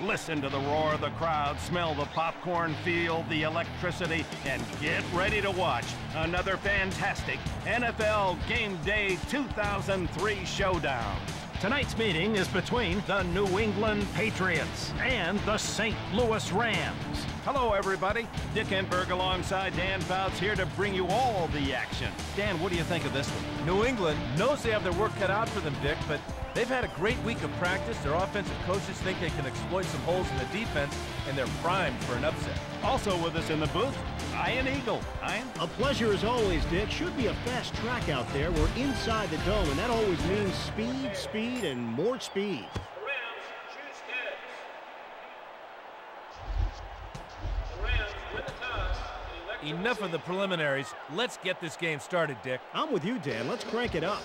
Listen to the roar of the crowd, smell the popcorn, feel the electricity, and get ready to watch another fantastic NFL Game Day 2003 showdown. Tonight's meeting is between the New England Patriots and the St. Louis Rams. Hello, everybody. Dick Enberg alongside Dan Fouts here to bring you all the action. Dan, what do you think of this one? New England knows they have their work cut out for them, Dick, but they've had a great week of practice. Their offensive coaches think they can exploit some holes in the defense, and they're primed for an upset. Also with us in the booth, Ian Eagle. Ian? A pleasure as always, Dick. Should be a fast track out there. We're inside the dome, and that always means speed, speed, and more speed. Enough of the preliminaries. Let's get this game started, Dick. I'm with you, Dan. Let's crank it up.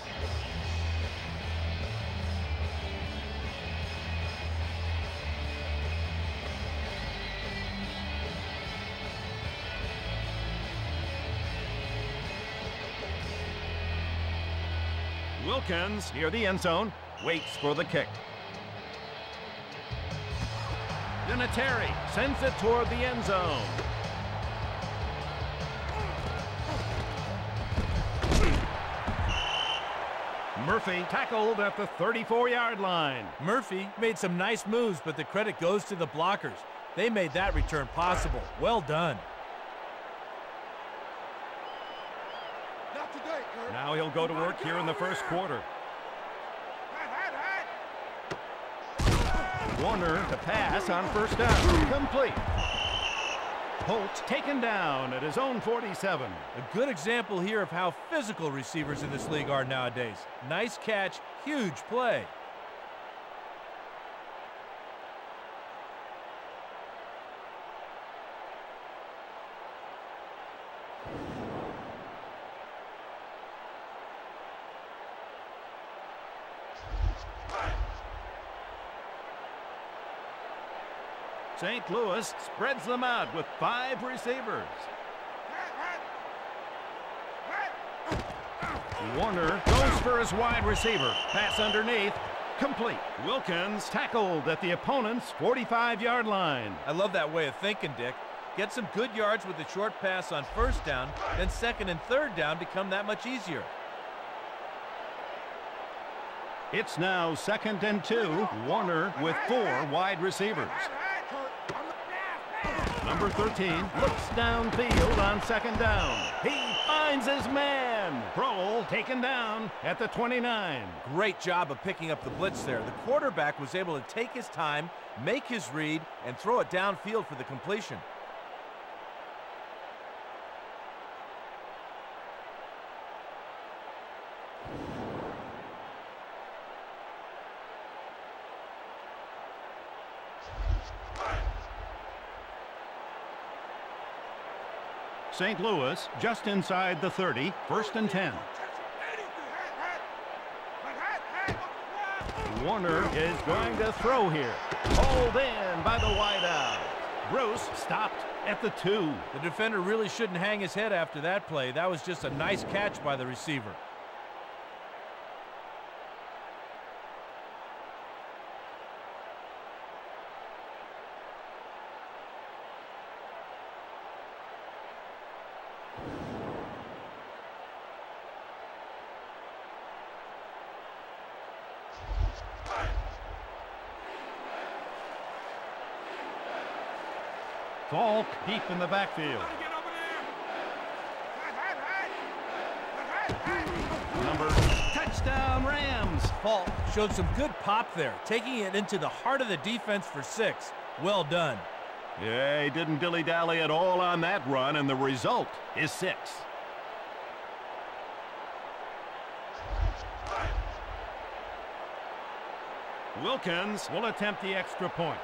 Wilkins near the end zone, waits for the kick. Vinatieri sends it toward the end zone. Murphy tackled at the 34-yard line. Murphy made some nice moves, but the credit goes to the blockers. They made that return possible. Well done. Now he'll go to work here in the first quarter. Warner to pass on first down. Complete. Holt taken down at his own 47. A good example here of how physical receivers in this league are nowadays. Nice catch, huge play. St. Louis spreads them out with 5 receivers. Warner goes for his wide receiver. Pass underneath. Complete. Wilkins tackled at the opponent's 45-yard line. I love that way of thinking, Dick. Get some good yards with the short pass on first down, then second and third down become that much easier. It's now 2nd and 2. Warner with 4 wide receivers. Number 13 looks downfield on 2nd down. He finds his man. Kroll taken down at the 29. Great job of picking up the blitz there. The quarterback was able to take his time, make his read, and throw it downfield for the completion. St. Louis just inside the 30, 1st and 10. Warner is going to throw here. Hauled in by the wideout. Bruce stopped at the 2. The defender really shouldn't hang his head after that play. That was just a nice catch by the receiver. Falk deep in the backfield. Number touchdown Rams. Falk showed some good pop there, taking it into the heart of the defense for 6. Well done. Yeah, he didn't dilly-dally at all on that run, and the result is 6. Wilkins will attempt the extra point.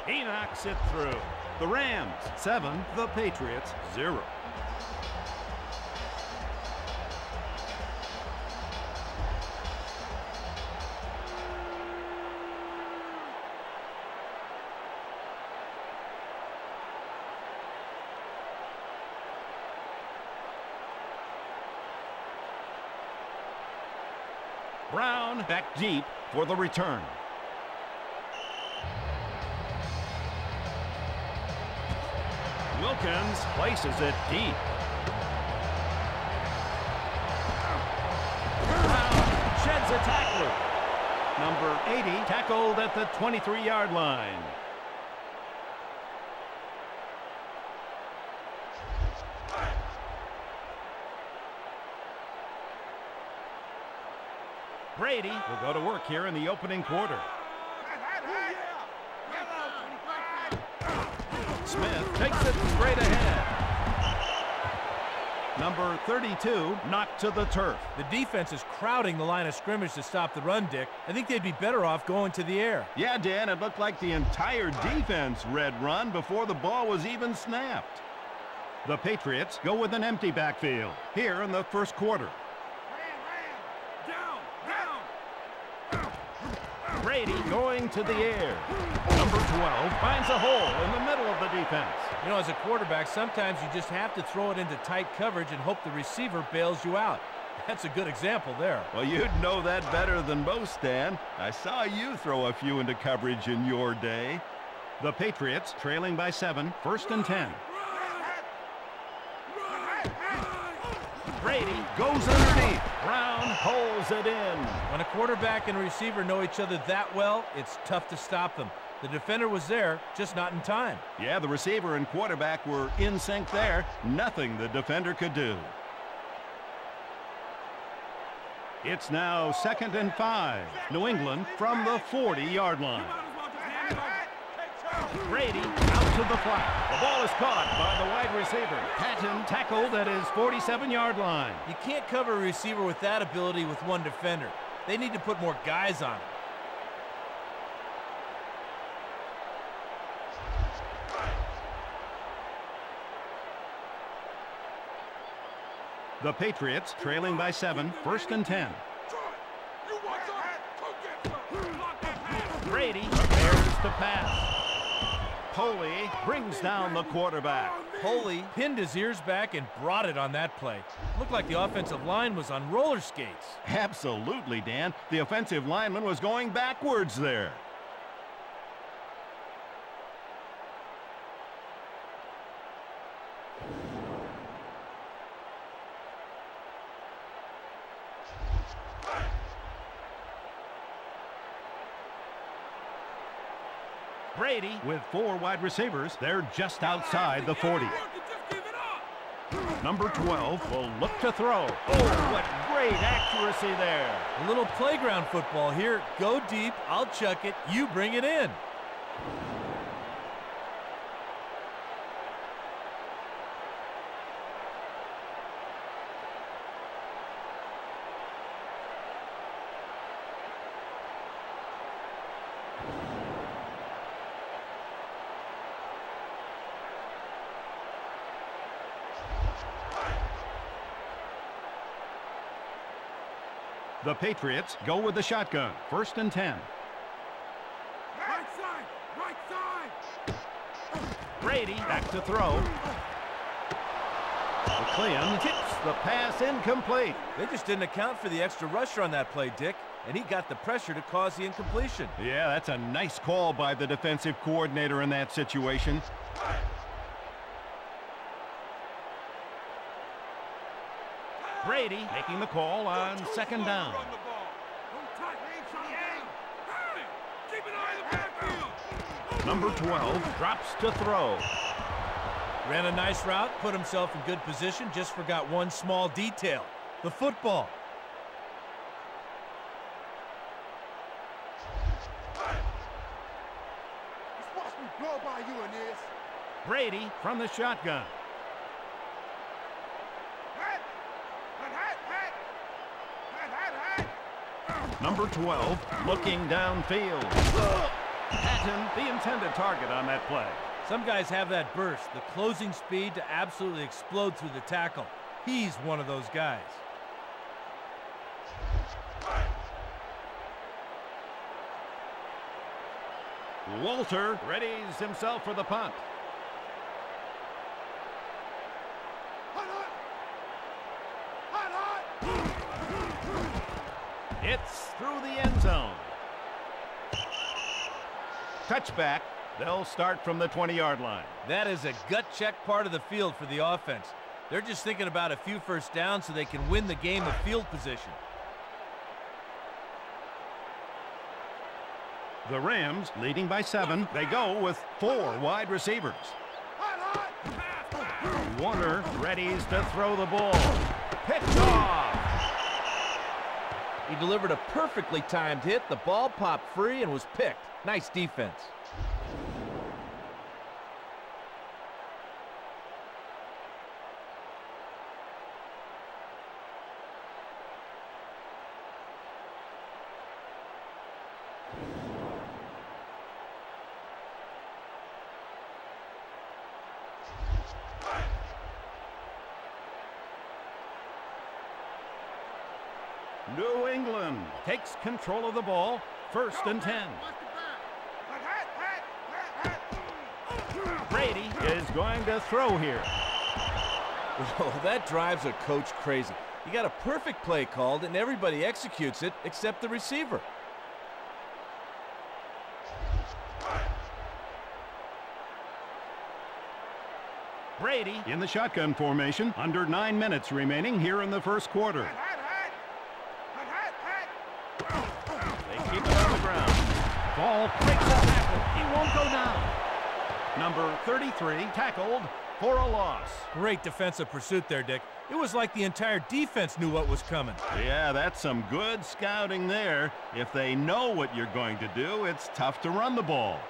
He knocks it through. The Rams 7, the Patriots 0. Brown back deep for the return. Wilkins places it deep. Brown sheds a tackler. Number 80 tackled at the 23-yard line. Brady will go to work here in the opening quarter. Smith takes it straight ahead. Number 32 knocked to the turf. The defense is crowding the line of scrimmage to stop the run, Dick. I think they'd be better off going to the air. Yeah, Dan, it looked like the entire defense read run before the ball was even snapped. The Patriots go with an empty backfield here in the first quarter. Brady going to the air. Number 12 finds a hole in the middle of the defense. You know, as a quarterback, sometimes you just have to throw it into tight coverage and hope the receiver bails you out. That's a good example there. Well, you'd know that better than most, Dan. I saw you throw a few into coverage in your day. The Patriots trailing by 7, first and 10. Brady goes underneath. Brown pulls it in. When a quarterback and a receiver know each other that well, it's tough to stop them. The defender was there, just not in time. Yeah, the receiver and quarterback were in sync there. Nothing the defender could do. It's now 2nd and 5. New England from the 40-yard line. Brady out to the flat. The ball is caught by the wide receiver. Patton tackled at his 47-yard line. You can't cover a receiver with that ability with one defender. They need to put more guys on him. The Patriots trailing by 7, first and 10. Brady prepares to pass. Poley brings down the quarterback. Poley pinned his ears back and brought it on that play. Looked like the offensive line was on roller skates. Absolutely, Dan. The offensive lineman was going backwards there. Brady with 4 wide receivers. They're just outside the 40. Number 12 will look to throw. Oh, what great accuracy there. A little playground football here. Go deep, I'll chuck it, you bring it in. The Patriots go with the shotgun. First and 10. Right side! Right side! Brady back to throw. McLean tips the pass incomplete. They just didn't account for the extra rusher on that play, Dick, and he got the pressure to cause the incompletion. Yeah, that's a nice call by the defensive coordinator in that situation. Brady making the call on second down. Number 12 drops to throw. Ran a nice route, put himself in good position, just forgot one small detail, the football. Just watch me blow by you in this. Brady from the shotgun. Number 12 looking downfield. Patton, the intended target on that play. Some guys have that burst, the closing speed to absolutely explode through the tackle. He's one of those guys. Walter readies himself for the punt. It's Touchback. They'll start from the 20-yard line. That is a gut check part of the field for the offense. They're just thinking about a few first downs so they can win the game of field position. The Rams leading by 7. They go with 4 wide receivers. Warner readies to throw the ball. Picked off. He delivered a perfectly timed hit. The ball popped free and was picked. Nice defense. New England takes control of the ball. 1st and 10. Brady is going to throw here. Oh, that drives a coach crazy. You got a perfect play called and everybody executes it except the receiver. Brady in the shotgun formation. Under 9 minutes remaining here in the first quarter. They keep it on the ground. Ball breaks the tackle. He won't go down. Number 33 tackled for a loss. Great defensive pursuit there, Dick. It was like the entire defense knew what was coming. Yeah, that's some good scouting there. If they know what you're going to do, it's tough to run the ball.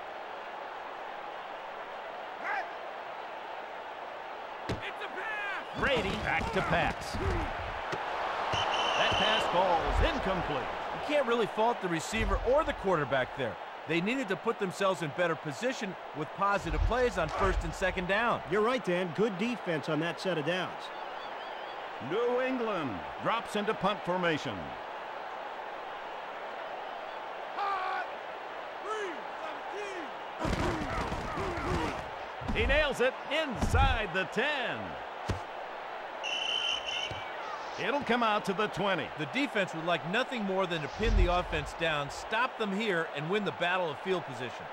Brady back to pass. That pass falls incomplete. You can't really fault the receiver or the quarterback there. They needed to put themselves in better position with positive plays on 1st and 2nd down. You're right, Dan. Good defense on that set of downs. New England drops into punt formation. He nails it inside the 10. It'll come out to the 20. The defense would like nothing more than to pin the offense down, stop them here, and win the battle of field position.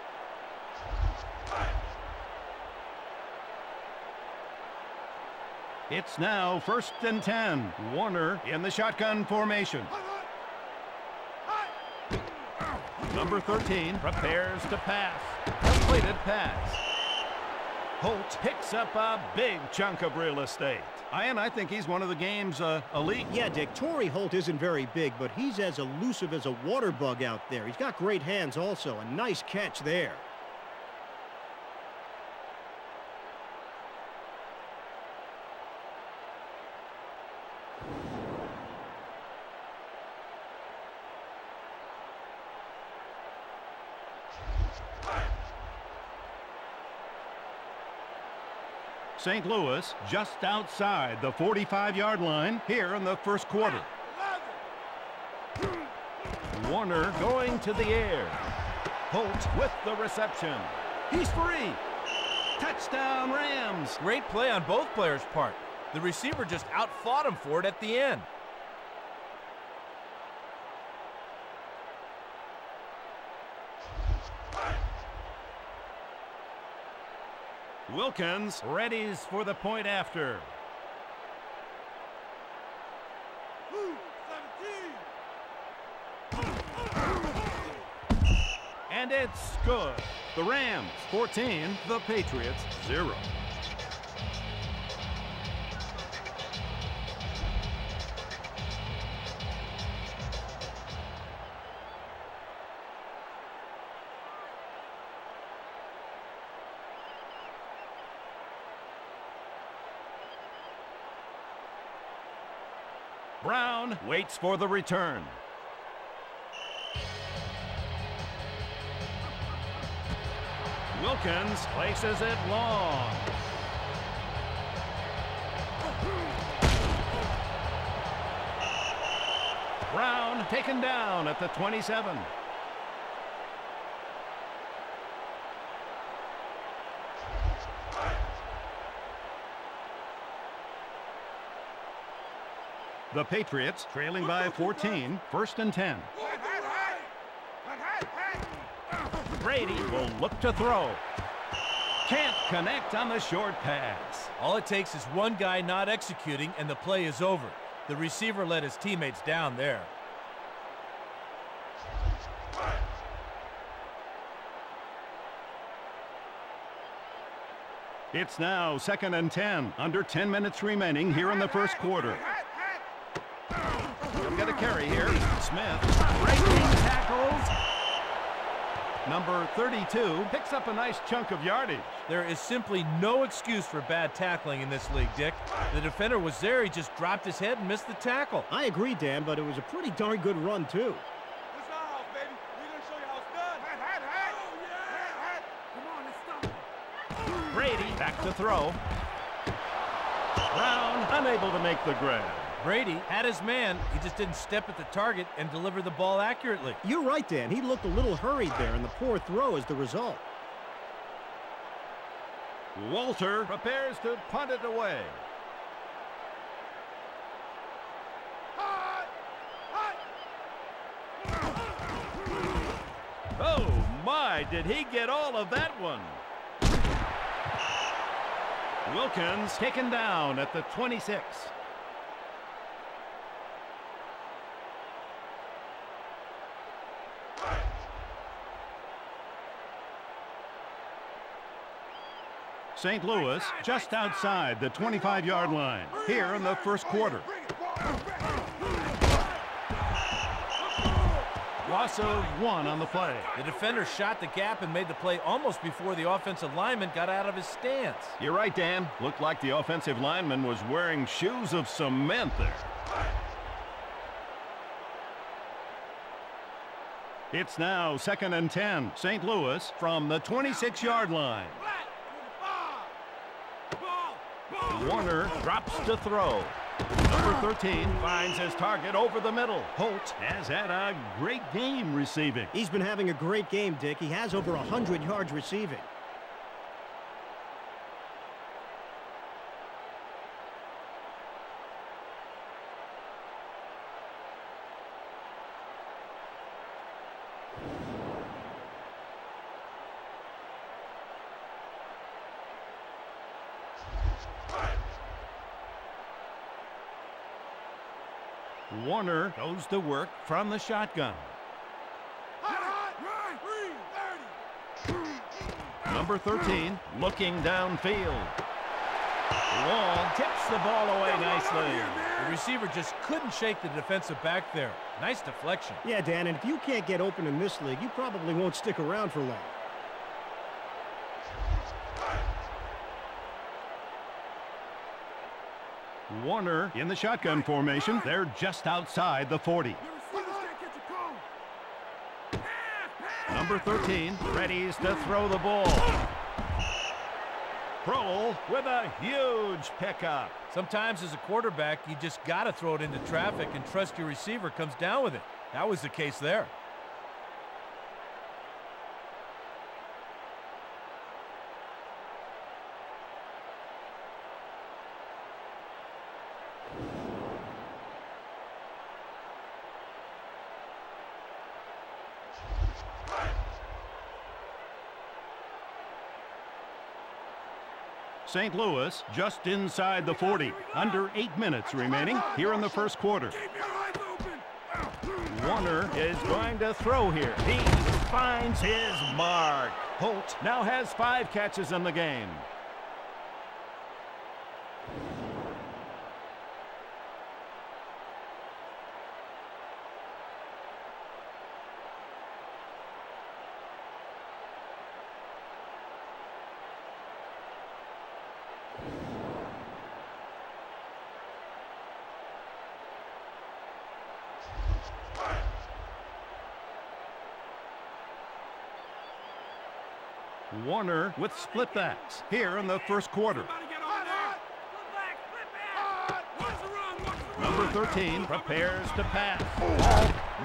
It's now 1st and 10. Warner in the shotgun formation. Number 13 prepares to pass. Completed pass. Holt picks up a big chunk of real estate. Ian, I think he's one of the game's elite. Yeah, Dick, Torrey Holt isn't very big, but he's as elusive as a water bug out there. He's got great hands also. A nice catch there. St. Louis just outside the 45-yard line here in the first quarter. Warner going to the air. Holt with the reception. He's free. Touchdown, Rams. Great play on both players' part. The receiver just outfought him for it at the end. Wilkins readies for the point after. And it's good. The Rams 14, the Patriots 0. Brown waits for the return. Wilkins places it long. Brown taken down at the 27. The Patriots trailing by 14, 1st and 10. Brady will look to throw. Can't connect on the short pass. All it takes is one guy not executing, and the play is over. The receiver let his teammates down there. It's now 2nd and 10. Under 10 minutes remaining here in the first quarter. He'll get a carry here. Smith breaking tackles. Number 32 picks up a nice chunk of yardage. There is simply no excuse for bad tackling in this league, Dick. The defender was there. He just dropped his head and missed the tackle. I agree, Dan, but it was a pretty darn good run, too. This our house, baby. We're going to show you how it's done. Oh, yeah. Come on, let's stop. Brady back to throw. Brown unable to make the grab. Brady had his man. He just didn't step at the target and deliver the ball accurately. You're right, Dan. He looked a little hurried there, and the poor throw is the result. Walter prepares to punt it away. Oh, my, did he get all of that one? Wilkins taken down at the 26. St. Louis just outside the 25-yard line here in the first quarter. Loss of 1 on the play. The defender shot the gap and made the play almost before the offensive lineman got out of his stance. You're right, Dan. Looked like the offensive lineman was wearing shoes of cement there. It's now 2nd and 10. St. Louis from the 26-yard line. Warner drops to throw. Number 13 finds his target over the middle. Holt has had a great game receiving. He's been having a great game, Dick. He has over 100 yards receiving. Warner goes to work from the shotgun. Number 13 looking downfield. Wall tips the ball away nicely. The receiver just couldn't shake the defensive back there. Nice deflection. Yeah, Dan, and if you can't get open in this league, you probably won't stick around for long. Warner in the shotgun formation. They're just outside the 40. Number 13 readies to throw the ball. Kroll with a huge pickup. Sometimes as a quarterback, you just got to throw it into traffic and trust your receiver comes down with it. That was the case there. St. Louis just inside the 40. Under 8 minutes remaining here in the first quarter. Warner is going to throw here. He finds his mark. Holt now has 5 catches in the game. Warner with split backs here in the first quarter. Number 13 prepares to pass.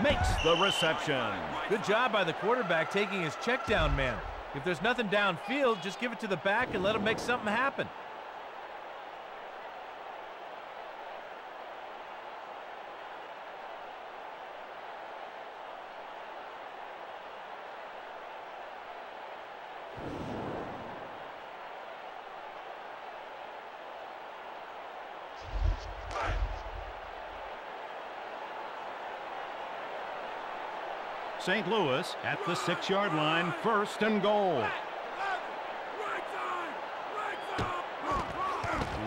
Makes the reception. Good job by the quarterback taking his check down man. If there's nothing downfield, just give it to the back and let him make something happen. St. Louis at the 6-yard line, 1st and goal.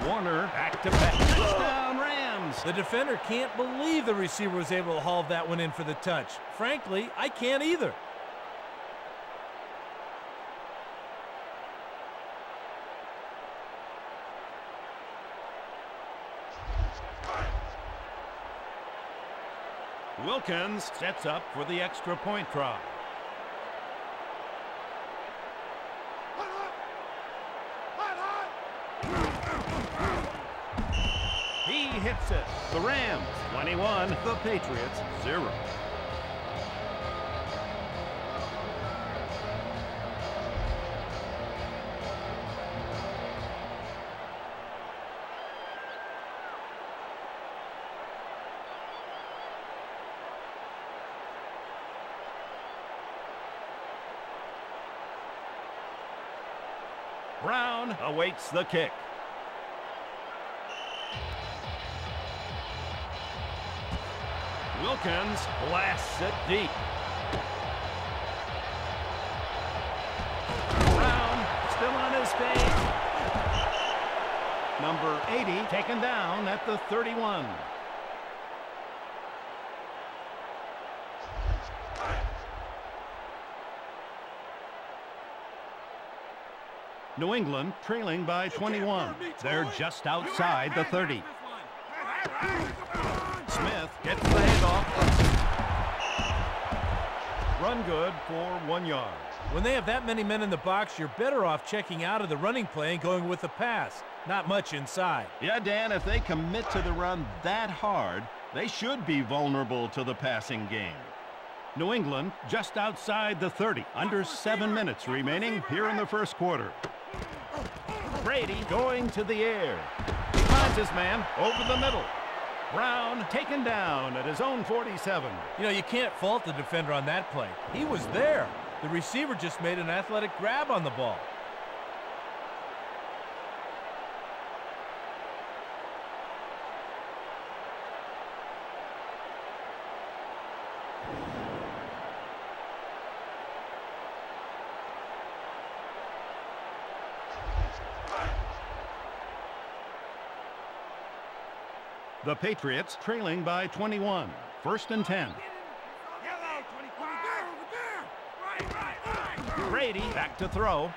Warner back to back. Touchdown Rams. The defender can't believe the receiver was able to haul that one in for the touch. Frankly, I can't either. Wilkins sets up for the extra point try. He hits it. The Rams 21, the Patriots 0. Brown awaits the kick. Wilkins blasts it deep. Brown still on his feet. Number 80 taken down at the 31. New England trailing by 21. They're just outside the 30. Smith gets the handoff. Run good for 1 yard. When they have that many men in the box, you're better off checking out of the running play and going with the pass. Not much inside. Yeah, Dan, if they commit to the run that hard, they should be vulnerable to the passing game. New England just outside the 30. Under 7 minutes remaining here in the first quarter. Brady going to the air. He finds his man over the middle. Brown taken down at his own 47. You know, you can't fault the defender on that play. He was there. The receiver just made an athletic grab on the ball. The Patriots trailing by 21. 1st and 10. Brady back to throw.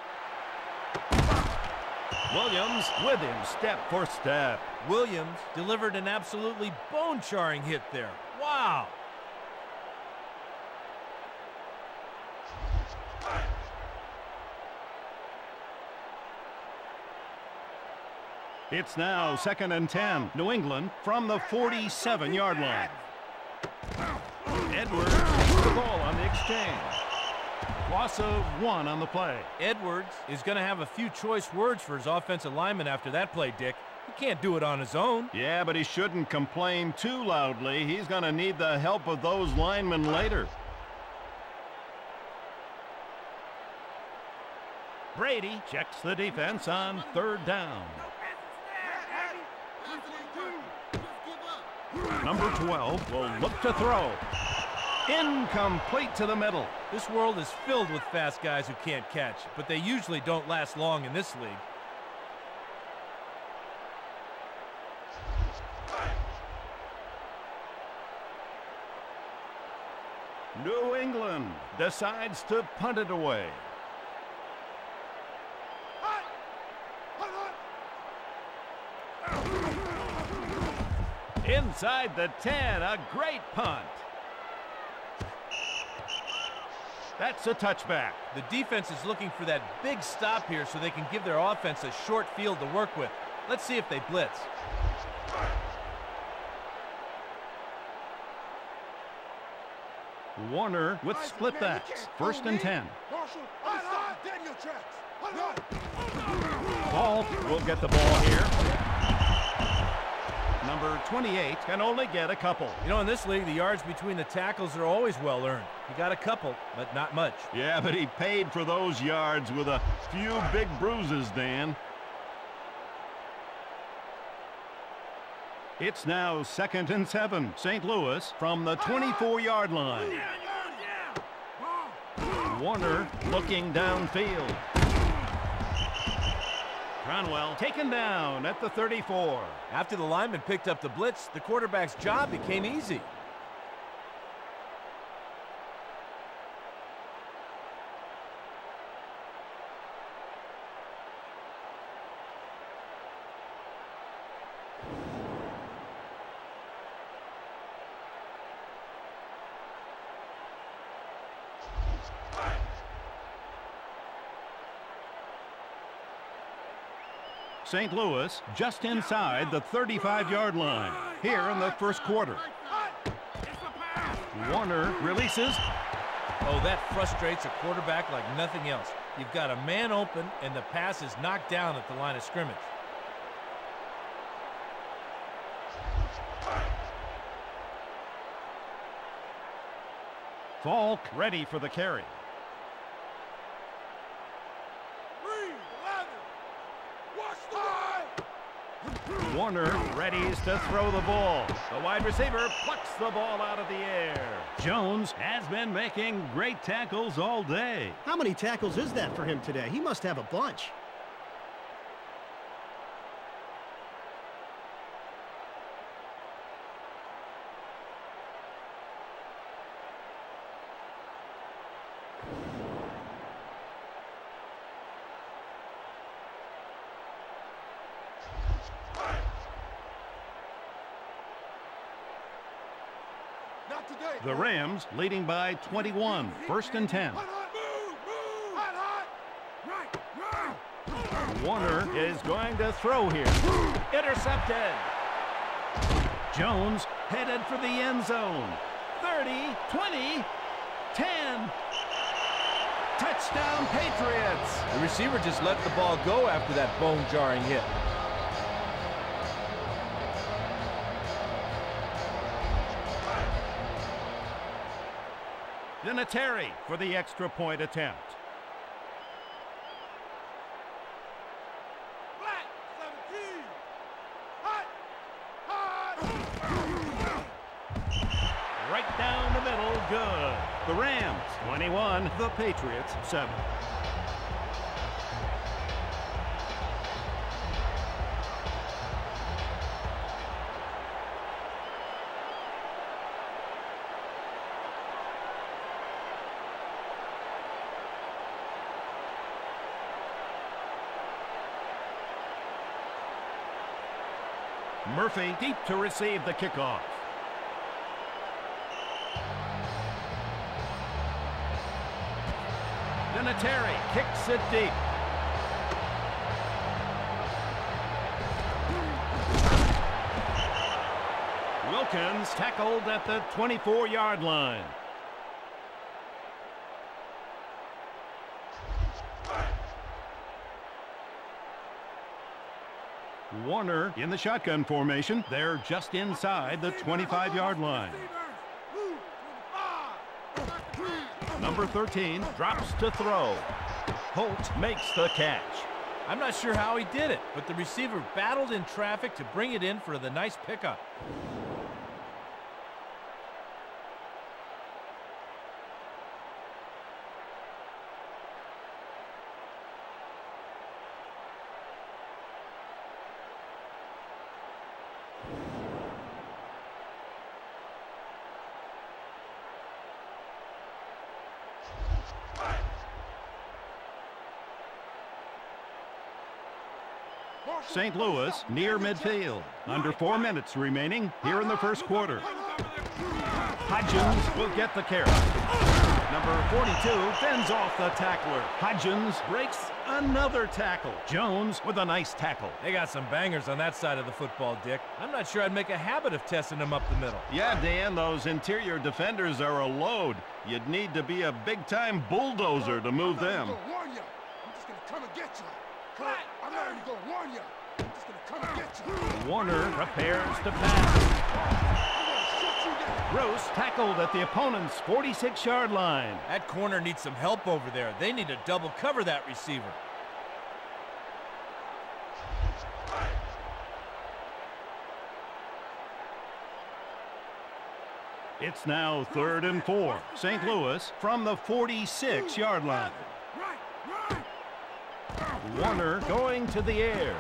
Williams with him step for step. Williams delivered an absolutely bone-charring hit there. Wow. It's now 2nd and 10. New England from the 47-yard line. Edwards takes the ball on the exchange. Loss of 1 on the play. Edwards is going to have a few choice words for his offensive lineman after that play, Dick. He can't do it on his own. Yeah, but he shouldn't complain too loudly. He's going to need the help of those linemen later. Brady checks the defense on 3rd down. Number 12 will look to throw. Incomplete to the middle. This world is filled with fast guys who can't catch, but they usually don't last long in this league. New England decides to punt it away. Inside the 10, a great punt. That's a touchback. The defense is looking for that big stop here so they can give their offense a short field to work with. Let's see if they blitz. Warner with split backs. 1st and 10. Ball will get the ball here. Number 28 can only get a couple. You know, in this league, the yards between the tackles are always well earned. He got a couple, but not much. Yeah, but he paid for those yards with a few big bruises, Dan. It's now 2nd and 7. St. Louis from the 24-yard line. Warner looking downfield. Cronwell taken down at the 34. After the lineman picked up the blitz, the quarterback's job became easy. St. Louis just inside the 35-yard line here in the first quarter. Warner releases. Oh, that frustrates a quarterback like nothing else. You've got a man open, and the pass is knocked down at the line of scrimmage. Falk ready for the carry. Warner readies to throw the ball. The wide receiver plucks the ball out of the air. Jones has been making great tackles all day. How many tackles is that for him today? He must have a bunch. The Rams leading by 21, first and 10. Warner is going to throw here. Intercepted. Jones headed for the end zone. 30, 20, 10. Touchdown, Patriots. The receiver just let the ball go after that bone-jarring hit. Terry for the extra point attempt. Black 17. Hot. Hot. Right down the middle, good. The Rams 21, the Patriots 7. Murphy deep to receive the kickoff. Terry kicks it deep. Wilkins tackled at the 24-yard line. Warner in the shotgun formation. They're just inside the 25-yard line. Number 13 drops to throw. Holt makes the catch. I'm not sure how he did it, but the receiver battled in traffic to bring it in for the nice pickup. St. Louis near midfield. Under 4 minutes remaining here in the first quarter. Hodgins will get the carry. Number 42 fends off the tackler. Hodgins breaks another tackle. Jones with a nice tackle. They got some bangers on that side of the football, Dick. I'm not sure I'd make a habit of testing them up the middle. Yeah, Dan, those interior defenders are a load. You'd need to be a big-time bulldozer to move them. I'm just gonna come and get you. I'm not even gonna warn you. I'm just gonna come and get you. Warner prepares to pass. Gross tackled at the opponent's 46-yard line. That corner needs some help over there. They need to double cover that receiver. It's now 3rd and 4. St. Louis from the 46-yard line. Warner going to the air.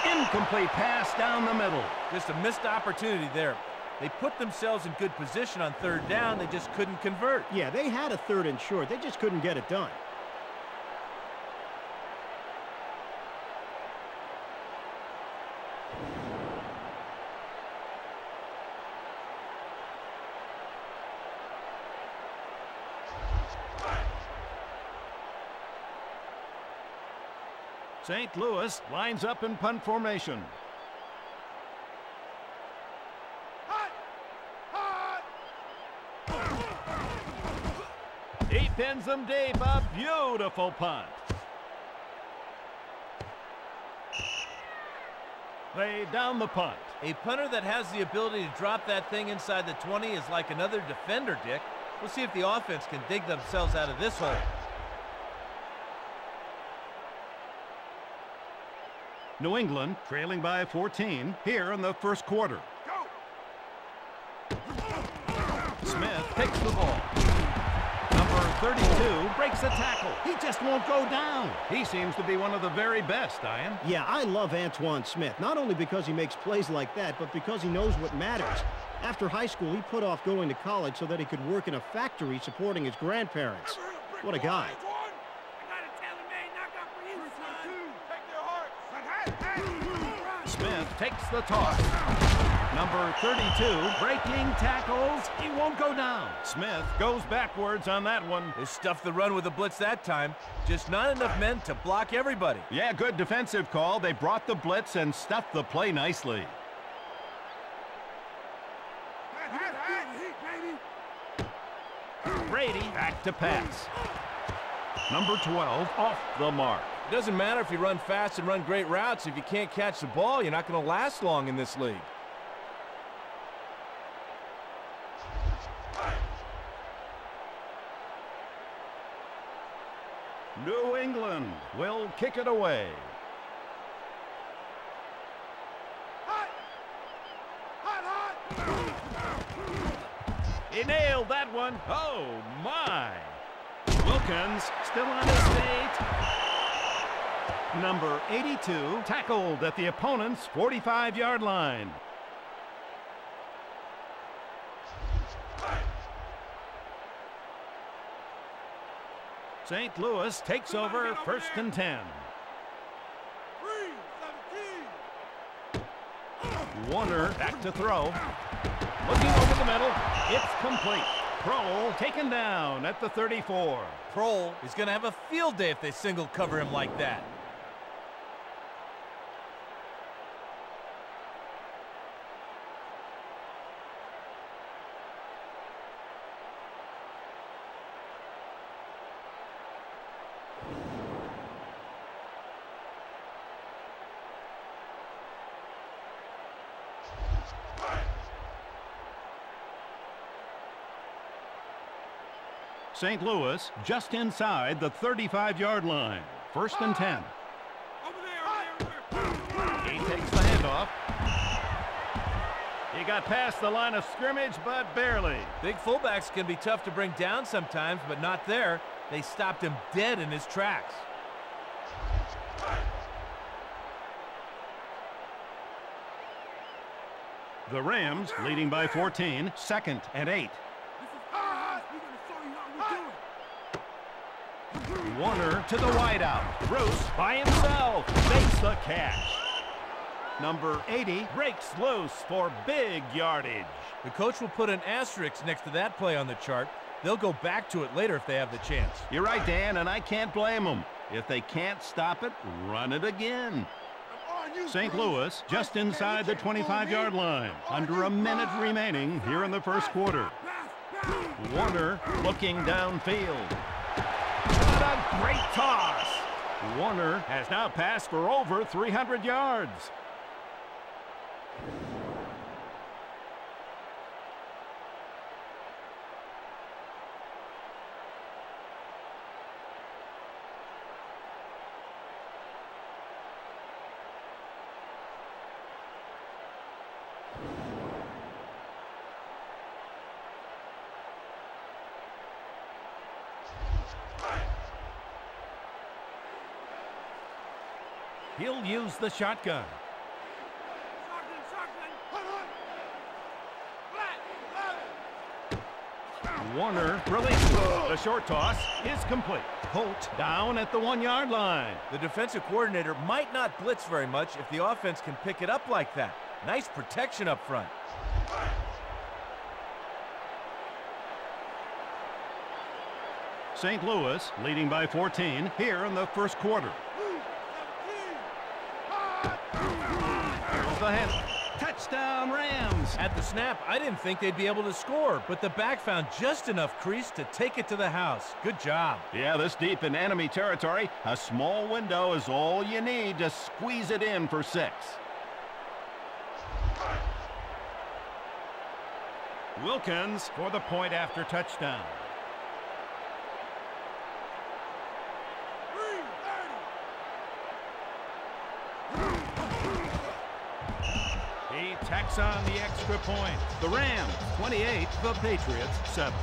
Incomplete pass down the middle. Just a missed opportunity there. They put themselves in good position on 3rd down. They just couldn't convert. Yeah, they had a 3rd and short. They just couldn't get it done. St. Louis lines up in punt formation. He pins them deep. A beautiful punt. They down the punt. A punter that has the ability to drop that thing inside the 20 is like another defender, Dick. We'll see if the offense can dig themselves out of this hole. New England trailing by 14 here in the first quarter. Smith takes the ball. Number 32 breaks a tackle. He just won't go down. He seems to be one of the very best, Ian. Yeah, I love Antoine Smith, not only because he makes plays like that, but because he knows what matters. After high school, he put off going to college so that he could work in a factory supporting his grandparents. What a guy. Smith takes the toss. Number 32 breaking tackles. He won't go down. Smith goes backwards on that one. They stuffed the run with a blitz that time. Just not enough men to block everybody. Yeah, good defensive call. They brought the blitz and stuffed the play nicely. Brady back to pass. Number 12 off the mark. It doesn't matter if you run fast and run great routes. If you can't catch the ball, you're not going to last long in this league. New England will kick it away. He nailed that one. Oh, my. Wilkins still on his feet. Number 82 tackled at the opponent's 45-yard line. St. Louis takes over 1st and 10. Warner back to throw. Looking over the middle. It's complete. Kroll taken down at the 34. Kroll is going to have a field day if they single cover him like that. St. Louis just inside the 35-yard line. 1st and 10. He takes the handoff. He got past the line of scrimmage, but barely. Big fullbacks can be tough to bring down sometimes, but not there. They stopped him dead in his tracks. The Rams leading by 14, 2nd and 8. Warner to the wideout. Bruce by himself makes the catch. Number 80 breaks loose for big yardage. The coach will put an asterisk next to that play on the chart. They'll go back to it later if they have the chance. You're right, Dan, and I can't blame them. If they can't stop it, run it again. St. Louis just inside the 25-yard line. Under a minute remaining here in the first quarter. Warner looking downfield. What a great toss. Warner has now passed for over 300 yards. He'll use the shotgun. Warner releases. The short toss is complete. Holt down at the 1-yard line. The defensive coordinator might not blitz very much if the offense can pick it up like that. Nice protection up front. St. Louis leading by 14 here in the first quarter. The hit. Touchdown Rams. At the snap, I didn't think they'd be able to score, but the back found just enough crease to take it to the house. Good job. Yeah, this deep in enemy territory, a small window is all you need to squeeze it in for 6. Wilkins for the point after touchdown. He tacks on the extra point. The Rams 28, the Patriots 7.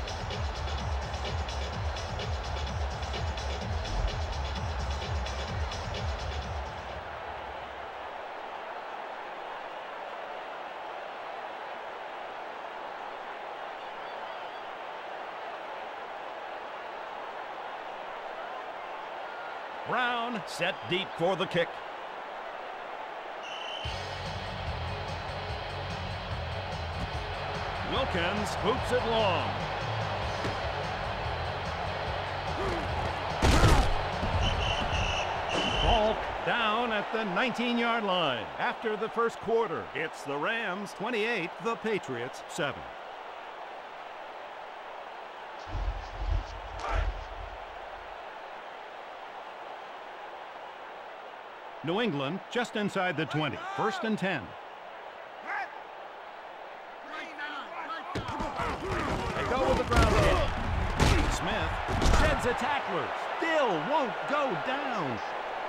Brown set deep for the kick. Wilkins hoops it long. Falk down at the 19-yard line. After the first quarter, it's the Rams 28, the Patriots 7. New England just inside the 20. 1st and 10. They go with the ground hit. Smith sheds a tackler. Still won't go down.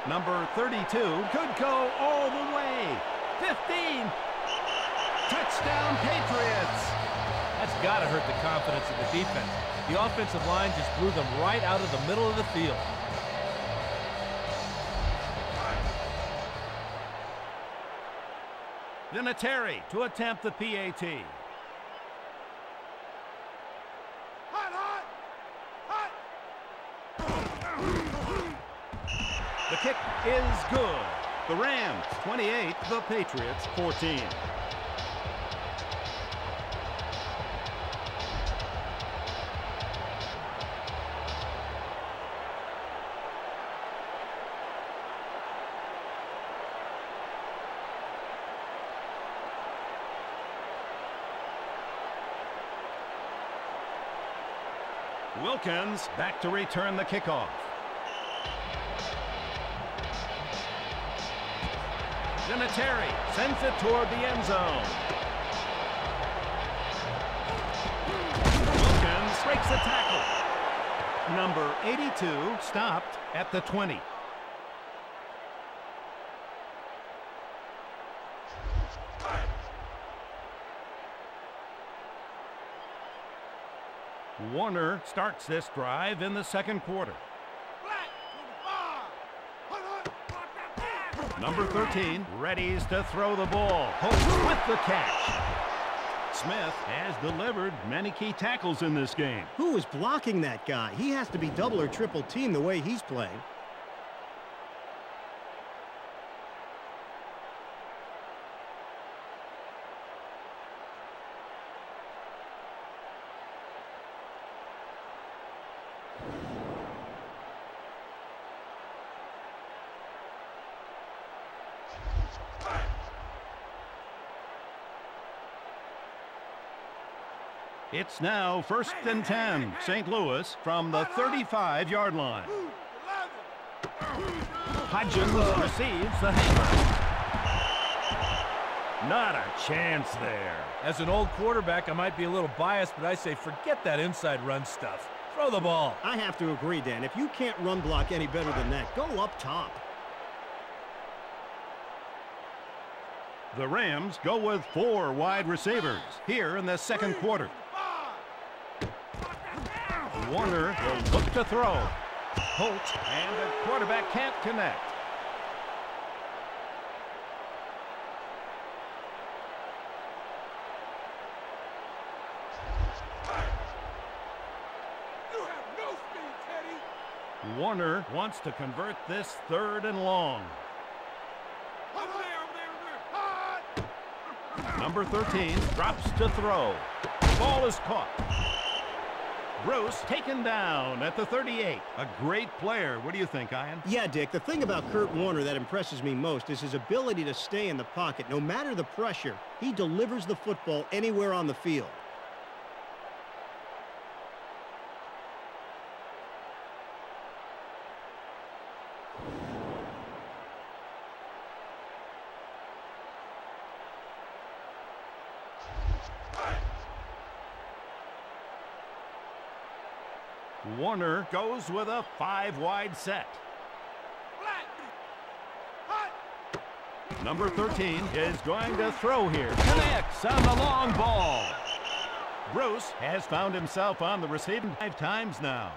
Number 32 could go all the way. 15. Touchdown Patriots. That's got to hurt the confidence of the defense. The offensive line just blew them right out of the middle of the field. Vinatieri to attempt the PAT. The kick is good. The Rams 28, the Patriots 14. Wilkins back to return the kickoff. Vinatieri sends it toward the end zone. Wilkins breaks the tackle. Number 82 stopped at the 20. Warner starts this drive in the second quarter. Number 13 readies to throw the ball. Holt with the catch. Smith has delivered many key tackles in this game. Who is blocking that guy? He has to be double or triple teamed the way he's playing. It's now 1st and 10. St. Louis from the 35-yard line. Hodgins receives the hammer. Not a chance there. As an old quarterback, I might be a little biased, but I say forget that inside run stuff. Throw the ball. I have to agree, Dan. If you can't run block any better than that, go up top. The Rams go with 4 wide receivers here in the second quarter. Warner will look to throw. Holt and the quarterback can't connect. Warner wants to convert this 3rd and long. Number 13 drops to throw. Ball is caught. Bruce taken down at the 38. A great player. What do you think, Ian? Yeah, Dick, the thing about Kurt Warner that impresses me most is his ability to stay in the pocket. No matter the pressure, he delivers the football anywhere on the field. Warner goes with a 5-wide set. Number 13 is going to throw here. Connects on the long ball. Bruce has found himself on the receiving 5 times now.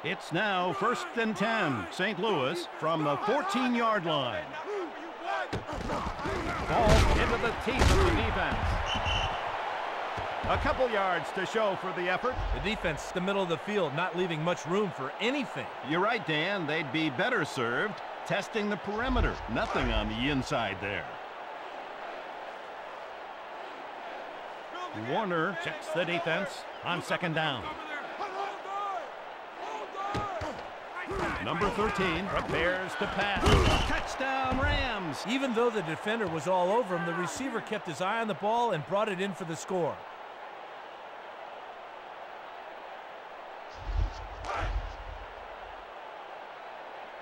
It's now 1st and 10. St. Louis from the 14-yard line. Ball into the teeth of the defense. A couple yards to show for the effort. The defense, the middle of the field, not leaving much room for anything. You're right, Dan. They'd be better served testing the perimeter. Nothing on the inside there. Warner checks the defense on 2nd down. Number 13 prepares to pass. Touchdown, Rams! Even though the defender was all over him, the receiver kept his eye on the ball and brought it in for the score.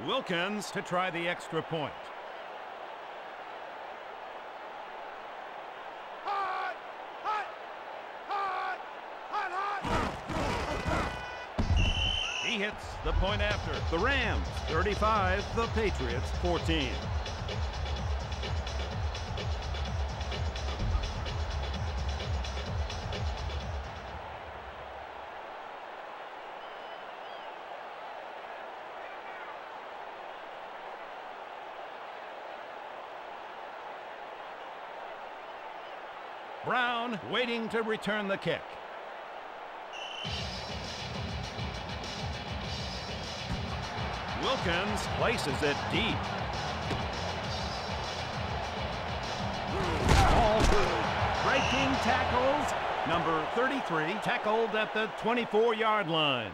Wilkins to try the extra point. He hits the point after. The Rams 35, the Patriots 14. Brown waiting to return the kick. Wilkins places it deep. All breaking tackles. Number 33 tackled at the 24-yard line.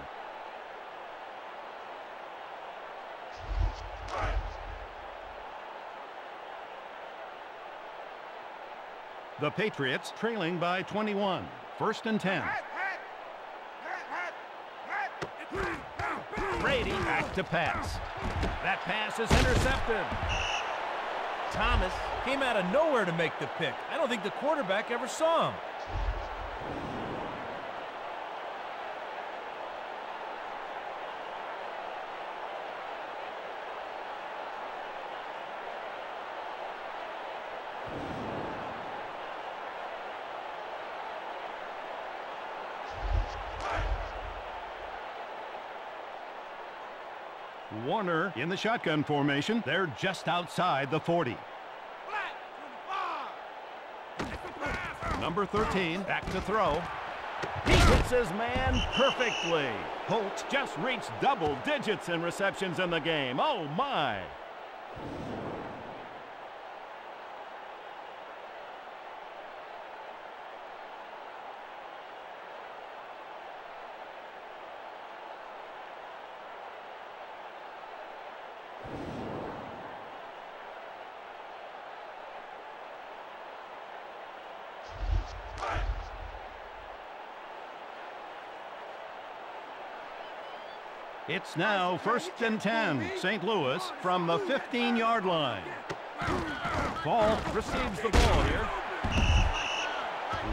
The Patriots trailing by 21. 1st and 10. Brady back to pass. That pass is intercepted. Thomas came out of nowhere to make the pick. I don't think the quarterback ever saw him. Warner in the shotgun formation. They're just outside the 40. Number 13 back to throw. He hits his man perfectly. Holt just reached double digits in receptions in the game. Oh my! It's now 1st and 10. St. Louis from the 15-yard line. Ball receives the ball here.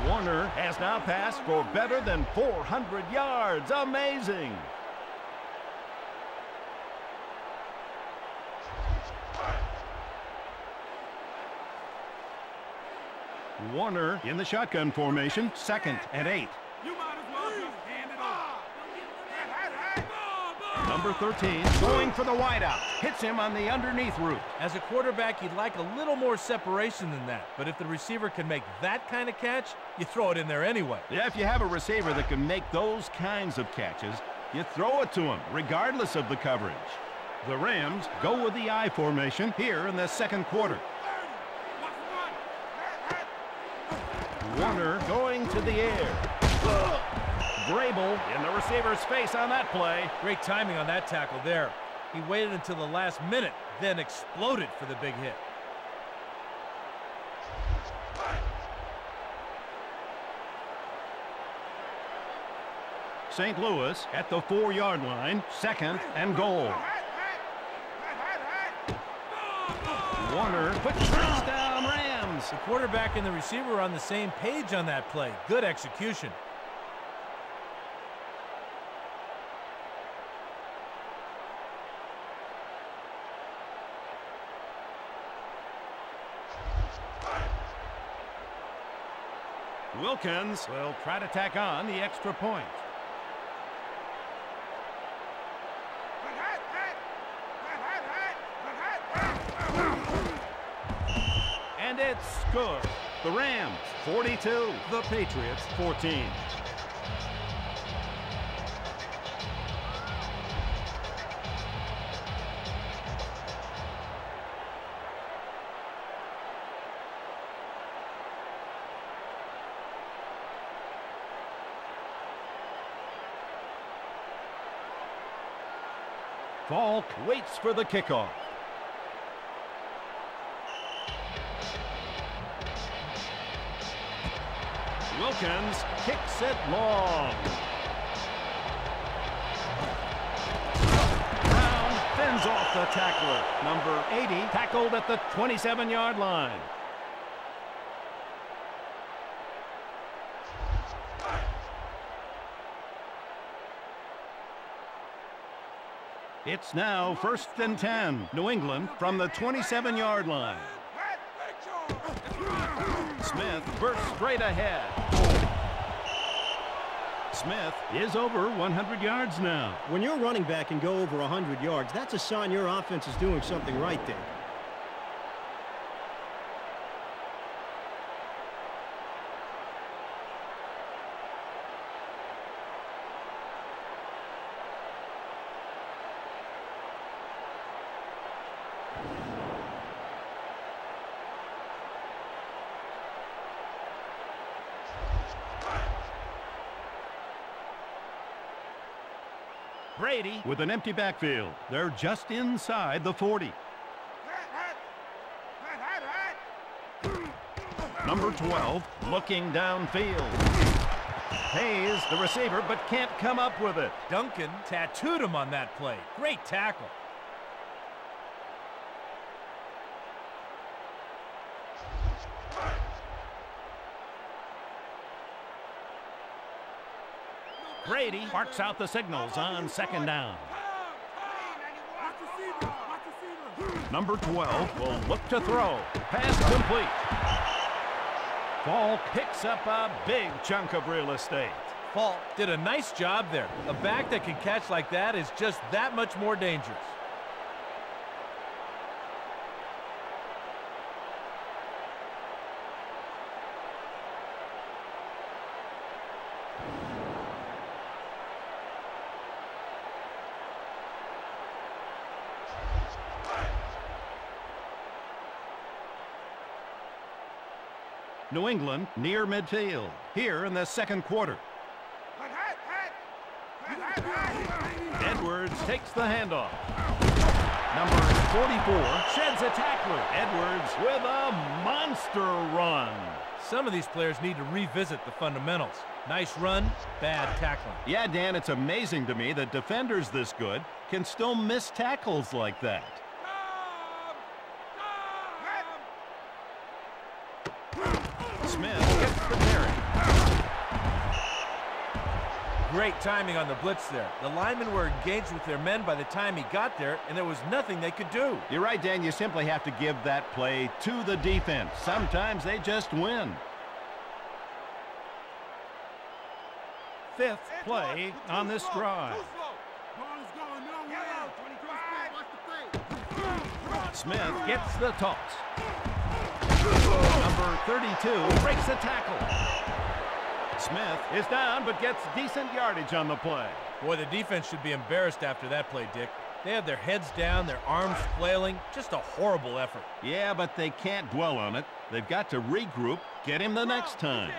Warner has now passed for better than 400 yards. Amazing. Warner in the shotgun formation, 2nd and 8. You might as well just hand it off. Number 13 going for the wideout. Hits him on the underneath route. As a quarterback, you'd like a little more separation than that. But if the receiver can make that kind of catch, you throw it in there anyway. Yeah, if you have a receiver that can make those kinds of catches, you throw it to him, regardless of the coverage. The Rams go with the I formation here in the second quarter. Warner going to the air. Grable in the receiver's face on that play. Great timing on that tackle there. He waited until the last minute, then exploded for the big hit. St. Louis at the 4-yard line, 2nd and goal. Warner puts first down, Rams. The quarterback and the receiver are on the same page on that play. Good execution. Wilkins will try to tack on the extra point. And it's good. The Rams, 42. The Patriots, 14. Falk waits for the kickoff. Wilkins kicks it long. Brown fends off the tackler. Number 80 tackled at the 27-yard line. It's now 1st and 10. New England from the 27-yard line. Smith bursts straight ahead. Smith is over 100 yards now. When you're running back and go over 100 yards, that's a sign your offense is doing something right there. Brady with an empty backfield. They're just inside the 40. Number 12 looking downfield. Hayes, the receiver, but can't come up with it. Duncan tattooed him on that play. Great tackle. Brady barks out the signals on 2nd down. Number 12 will look to throw. Pass complete. Falk picks up a big chunk of real estate. Falk did a nice job there. A back that can catch like that is just that much more dangerous. New England near midfield here in the second quarter. Edwards takes the handoff. Number 44 sheds a tackler. Edwards with a monster run. Some of these players need to revisit the fundamentals. Nice run, bad tackling. Yeah, Dan, it's amazing to me that defenders this good can still miss tackles like that. Smith gets the carry. Great timing on the blitz there. The linemen were engaged with their men by the time he got there, and there was nothing they could do. You're right, Dan. You simply have to give that play to the defense. Sometimes they just win. fifth play on this drive. Smith gets the toss. Number 32 breaks a tackle. Smith is down but gets decent yardage on the play. Boy, the defense should be embarrassed after that play, Dick. They have their heads down, their arms flailing. Just a horrible effort. Yeah, but they can't dwell on it. They've got to regroup, get him the next time.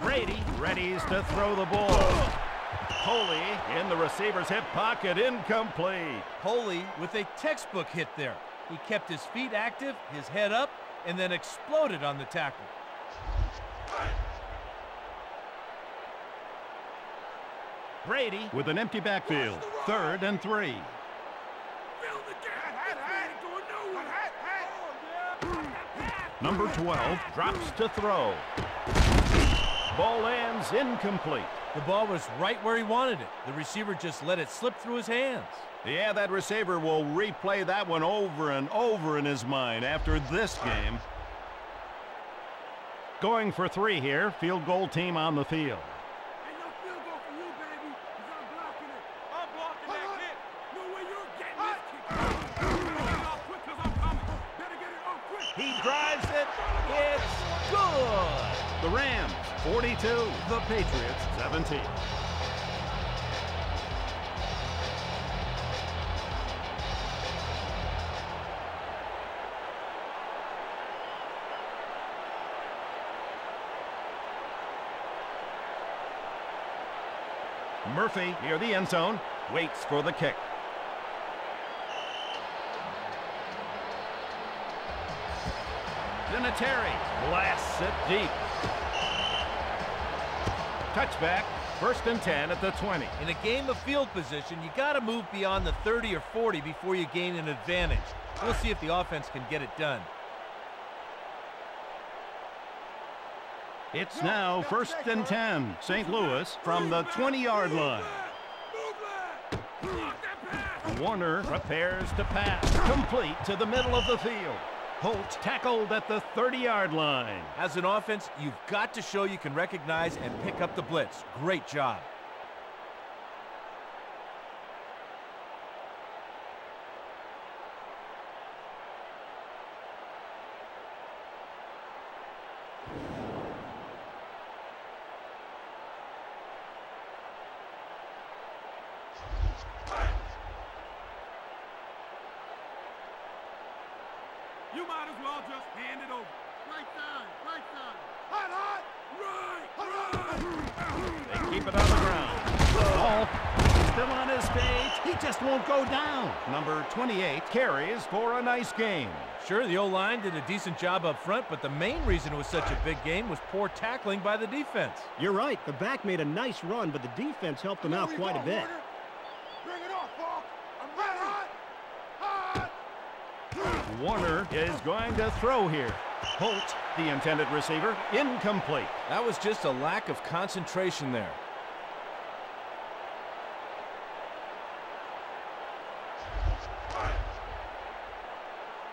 Brady readies to throw the ball. Holy in the receiver's hip pocket, incomplete. Holy with a textbook hit there. He kept his feet active, his head up, and then exploded on the tackle. Brady with an empty backfield, 3rd and 3. Number 12 drops to throw. Ball lands incomplete. The ball was right where he wanted it. The receiver just let it slip through his hands. Yeah, that receiver will replay that one over and over in his mind after this game. Going for 3 here, field goal team on the field. Ain't no field goal for you, baby, 'cause I'm blocking it. I'm blocking that kick. No way you're getting this kick. Get it off quick 'cause I'm coming. Better get it off quick. He drives it. It's good. The Rams, 42. The Patriots, 17. Murphy near the end zone, waits for the kick. Vinatieri blasts it deep. Touchback, 1st and 10 at the 20. In a game of field position, you got to move beyond the 30 or 40 before you gain an advantage. We'll see if the offense can get it done. It's now 1st and 10. St. Louis from the 20-yard line. Warner prepares to pass. Complete to the middle of the field. Holt tackled at the 30-yard line. As an offense, you've got to show you can recognize and pick up the blitz. Great job. You might as well just hand it over. Right side, right side. Hot, right. They keep it on the ground. Ball still on his feet. He just won't go down. Number 28 carries for a nice game. Sure, the O-line did a decent job up front, but the main reason it was such a big game was poor tackling by the defense. You're right. The back made a nice run, but the defense helped them out quite a bit. Bring it off, Falk. I'm ready. Warner is going to throw here. Holt, the intended receiver, incomplete. That was just a lack of concentration there.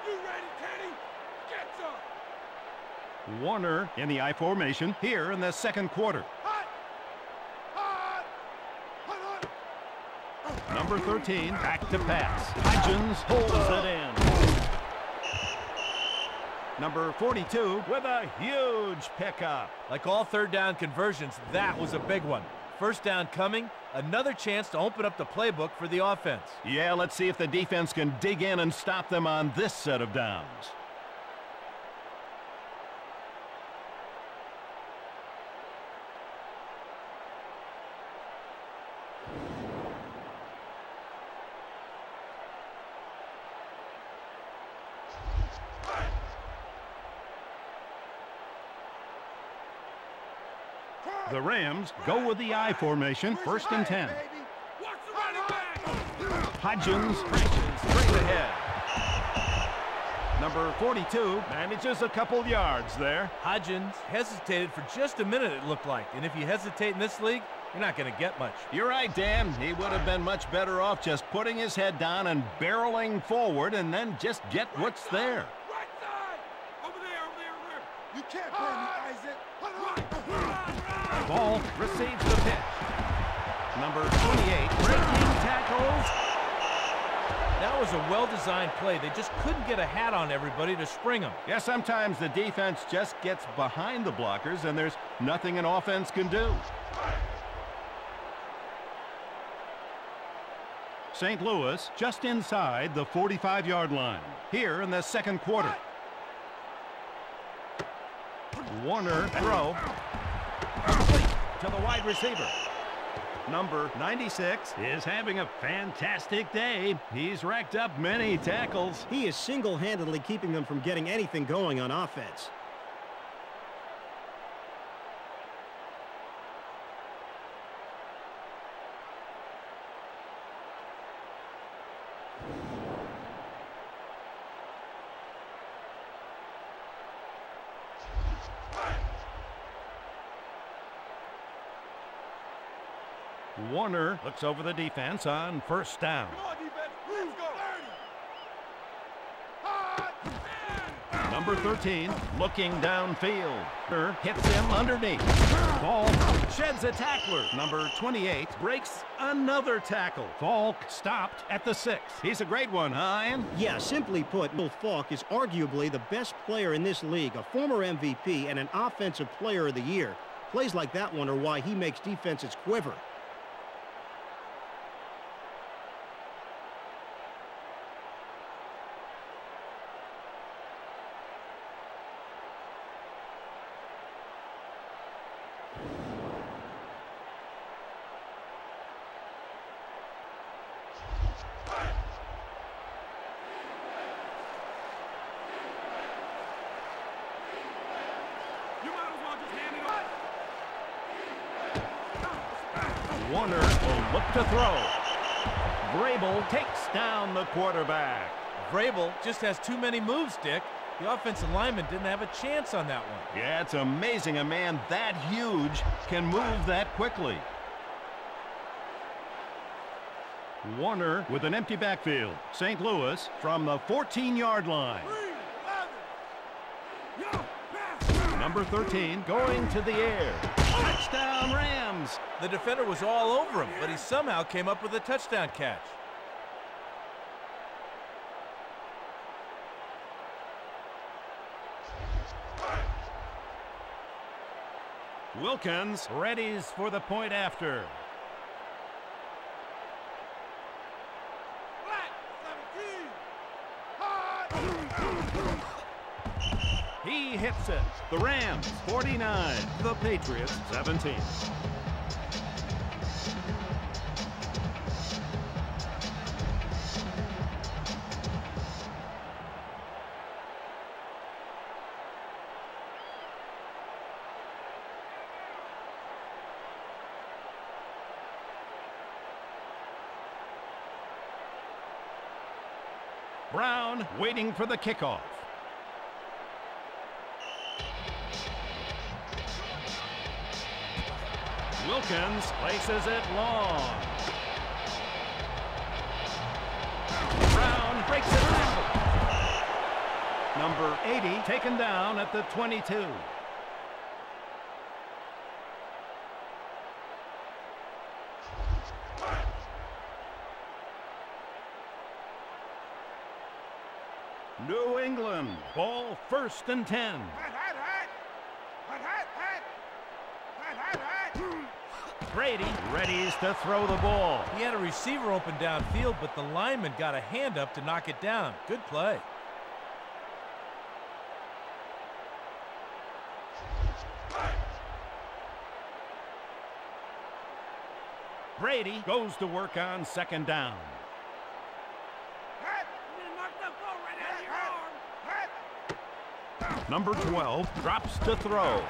You ready, Teddy? Get some. Warner in the I formation here in the 2nd quarter. Number 13 back to pass. Hudgens holds it in. Number 42 with a huge pickup. Like all 3rd down conversions, that was a big one. 1st down coming, another chance to open up the playbook for the offense. Yeah, let's see if the defense can dig in and stop them on this set of downs. The Rams go with the I formation, 1st and 10. Hudgens crashes straight ahead. Number 42 manages a couple yards there. Hudgens hesitated for just a minute, it looked like. And if you hesitate in this league, you're not going to get much. You're right, Dan. He would have been much better off just putting his head down and barreling forward and then just get what's there. Right side. Over there, over there, over there. can't play me, Isaac. Ball receives the pitch. Number 28 breaking tackles. That was a well-designed play. They just couldn't get a hat on everybody to spring them. Yeah, sometimes the defense just gets behind the blockers and there's nothing an offense can do. St. Louis just inside the 45-yard line here in the second quarter. Warner throw complete to the wide receiver. Number 96 is having a fantastic day. He's racked up many tackles. He is single-handedly keeping them from getting anything going on offense. Warner looks over the defense on first down. Come on, defense. Let's go. Number 13 looking downfield. Hits him underneath. Falk sheds a tackler. Number 28 breaks another tackle. Falk stopped at the 6. He's a great one, huh, Ian? Yeah, simply put, Will Falk is arguably the best player in this league, a former MVP and an Offensive Player of the Year. Plays like that one are why he makes defenses quiver. Warner will look to throw. Vrabel takes down the quarterback. Vrabel just has too many moves, Dick. The offensive lineman didn't have a chance on that one. Yeah, it's amazing a man that huge can move that quickly. Warner with an empty backfield. St. Louis from the 14-yard line. Number 13 going to the air. Touchdown Rams. The defender was all over him, but he somehow came up with a touchdown catch. Wilkins readies for the point after. He hits it. The Rams 49, the Patriots 17. Brown waiting for the kickoff. Wilkins places it long. Brown breaks it tackle. Number 80 taken down at the 22. New England, ball 1st and 10. Brady readies to throw the ball. He had a receiver open downfield, but the lineman got a hand up to knock it down. Good play. Brady goes to work on 2nd down. Number 12 drops to throw.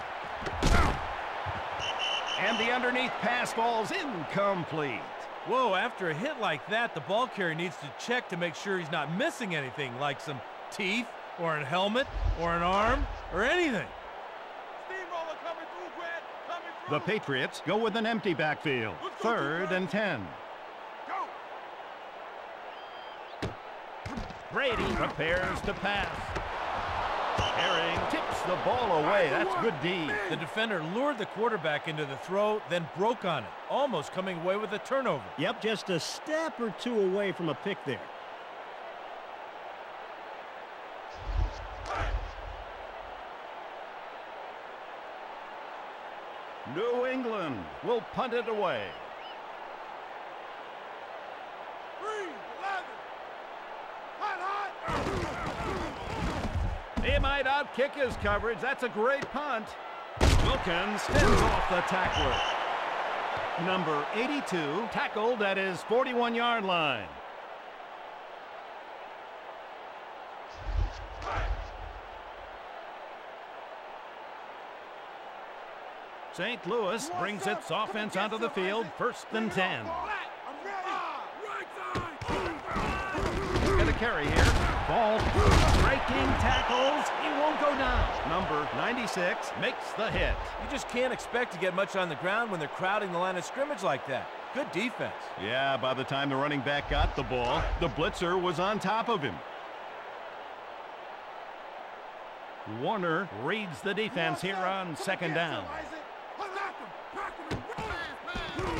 And the underneath pass falls incomplete. Whoa, after a hit like that, the ball carrier needs to check to make sure he's not missing anything, like some teeth, or a helmet, or an arm, or anything. Steamroller coming through, Brad. Coming through. The Patriots go with an empty backfield. 3rd and 10. Go. Brady prepares to pass. Herring tips the ball away. That's good D. The defender lured the quarterback into the throw, then broke on it, almost coming away with a turnover. Yep, just a step or two away from a pick there. New England will punt it away. 3, 11. Hot, hot. He might outkick his coverage. That's a great punt. Wilkins stands off the tackler. Number 82 tackled at his 41-yard line. St. Louis brings its offense onto the field, 1st and 10. Got a carry here. Ball breaking tackles. He won't go down. Number 96 makes the hit. You just can't expect to get much on the ground when they're crowding the line of scrimmage like that. Good defense. Yeah, by the time the running back got the ball, the blitzer was on top of him. Warner reads the defense here on 2nd down.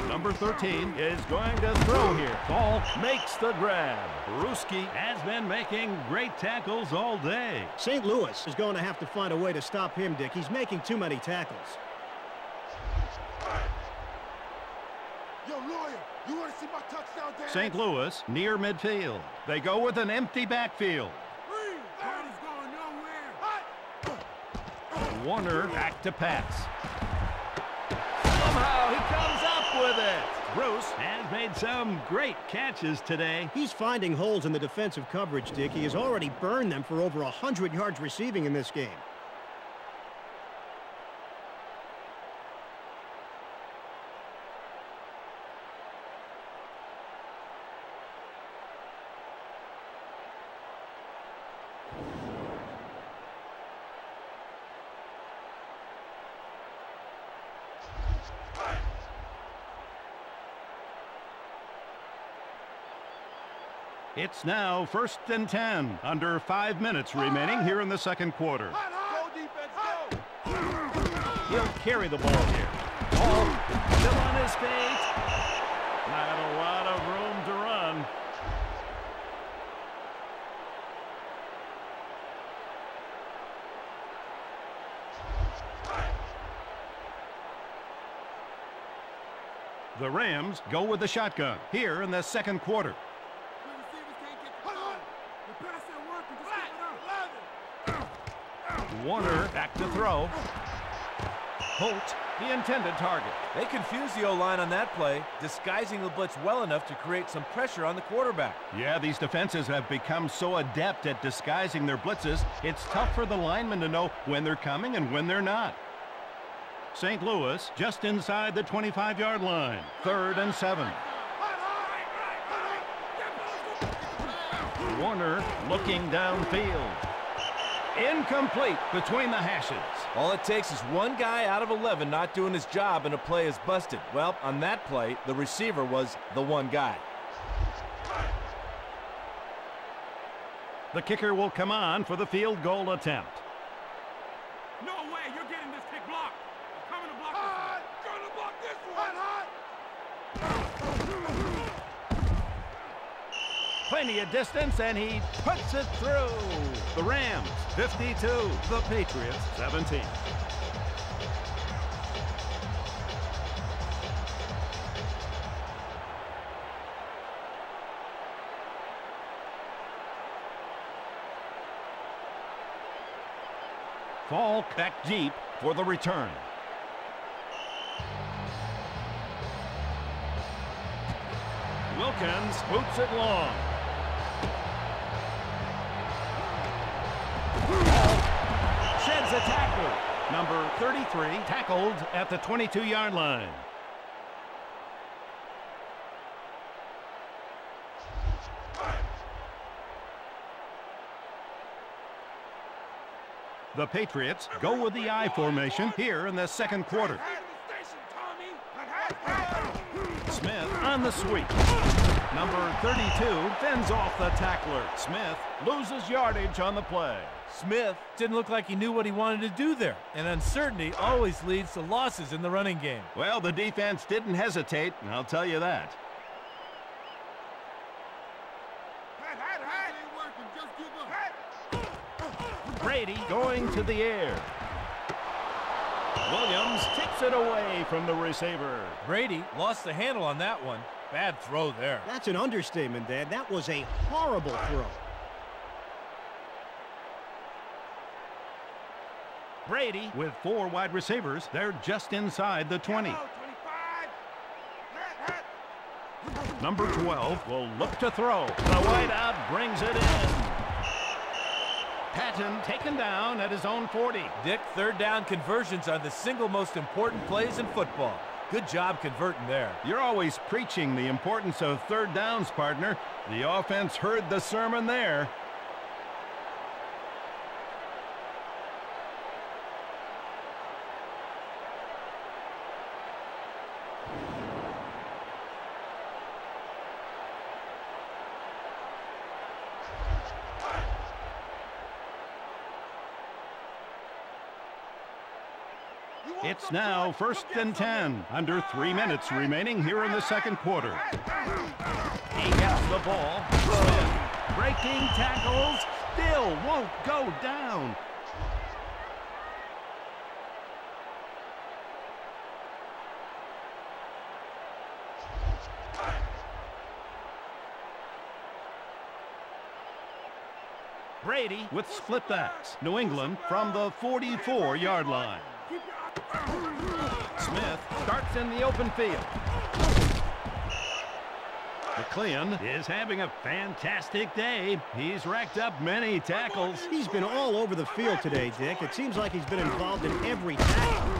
Number 13 is going to throw here. Ball makes the grab. Ruski has been making great tackles all day. St. Louis is going to have to find a way to stop him, Dick. He's making too many tackles. Yo, lawyer, you want to see my touchdown dance? St. Louis near midfield. They go with an empty backfield. Warner back to pass. Somehow he comes up with it. Bruce has made some great catches today. He's finding holes in the defensive coverage, Dick. He has already burned them for over 100 yards receiving in this game. It's now 1st and 10, under 5 minutes remaining here in the 2nd quarter. Go, defense, go! He'll carry the ball here. Ball still on his feet. Not a lot of room to run. The Rams go with the shotgun here in the 2nd quarter. Warner back to throw. Holt, the intended target. They confused the O-line on that play, disguising the blitz well enough to create some pressure on the quarterback. Yeah, these defenses have become so adept at disguising their blitzes, it's tough for the linemen to know when they're coming and when they're not. St. Louis just inside the 25-yard line. 3rd and 7. Warner looking downfield. Incomplete between the hashes. All it takes is one guy out of 11 not doing his job and a play is busted. Well, on that play, the receiver was the one guy. The kicker will come on for the field goal attempt. No way, you're getting this kick blocked. I'm coming to block this one. Trying to block this one. Plenty of distance, and he puts it through. The Rams, 52. The Patriots, 17. Falk back deep for the return. Wilkins boots it long. Sheds a tackler. Number 33 tackled at the 22-yard line. The Patriots go with the I formation here in the 2nd quarter. Smith on on the sweep. Number 32 fends off the tackler. Smith loses yardage on the play. Smith didn't look like he knew what he wanted to do there, and uncertainty always leads to losses in the running game. Well, the defense didn't hesitate, and I'll tell you that. Brady going to the air. Williams tips it away from the receiver. Brady lost the handle on that one. Bad throw there. That's an understatement, Dad. That was a horrible throw. Brady with 4 wide receivers. They're just inside the 20. Number 12 will look to throw. The wideout brings it in. Patton taken down at his own 40. Dick, third down conversions are the single most important plays in football. Good job converting there. You're always preaching the importance of third downs, partner. The offense heard the sermon there. It's now 1st and 10. Under 3 minutes remaining here in the second quarter. He gets the ball. Smith breaking tackles. Still won't go down. Brady with split backs. New England from the 44-yard line. Smith starts in the open field. McLean is having a fantastic day. He's racked up many tackles. He's been all over the field today, Dick. It seems like he's been involved in every tackle.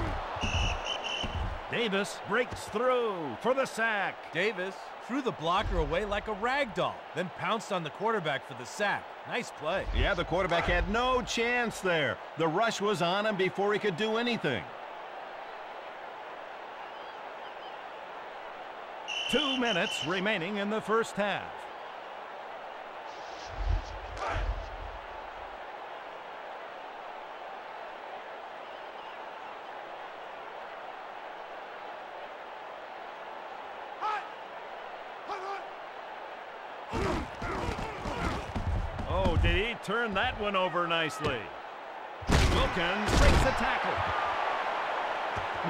Davis breaks through for the sack. Davis threw the blocker away like a rag doll, then pounced on the quarterback for the sack. Nice play. Yeah, the quarterback had no chance there. The rush was on him before he could do anything. 2 minutes remaining in the first half. Oh, did he turn that one over nicely? Wilkins breaks a tackle.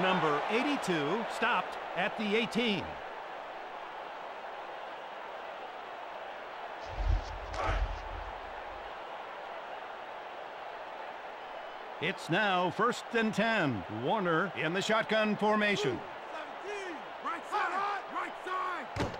Number 82 stopped at the 18. It's now 1st and 10. Warner in the shotgun formation. Right side.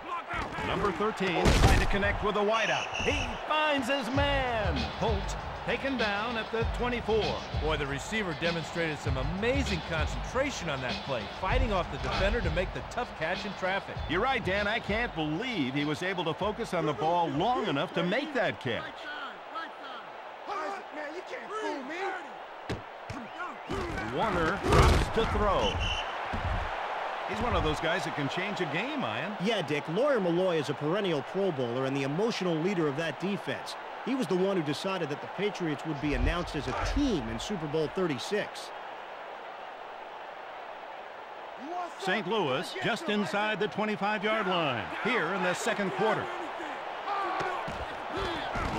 Block that pass. Number 13 trying to connect with a wideout. He finds his man. Holt taken down at the 24. Boy, the receiver demonstrated some amazing concentration on that play, fighting off the defender to make the tough catch in traffic. You're right, Dan. I can't believe he was able to focus on the ball long enough to make that catch. Man, you can't fool me. Warner drops to throw. He's one of those guys that can change a game, Ian. Yeah, Dick. Lawyer Malloy is a perennial Pro Bowler and the emotional leader of that defense. He was the one who decided that the Patriots would be announced as a team in Super Bowl 36. St. Louis just inside the 25-yard line here in the second quarter.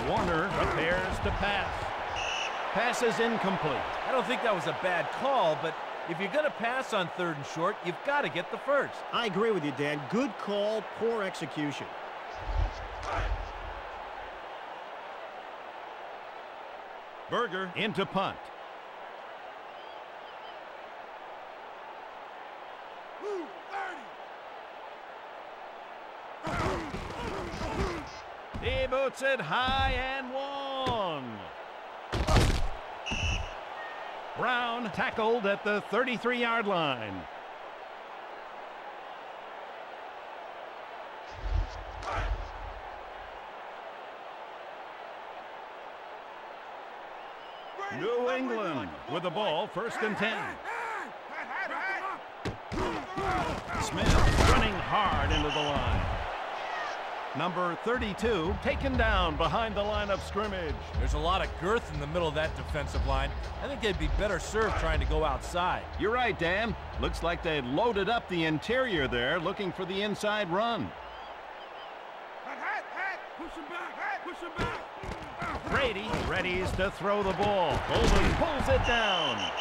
Warner prepares to pass. Pass is incomplete. I don't think that was a bad call, but if you're going to pass on 3rd and short, you've got to get the first. I agree with you, Dan. Good call, poor execution. Berger into punt. He boots it high and one. Brown tackled at the 33-yard line. New England with the ball, 1st and 10. Smith running hard into the line. Number 32 taken down behind the line of scrimmage. There's a lot of girth in the middle of that defensive line. I think they'd be better served trying to go outside. You're right, Dan. Looks like they loaded up the interior there, looking for the inside run. Push him back. Push him back. Brady readies to throw the ball. Coleman pulls it down.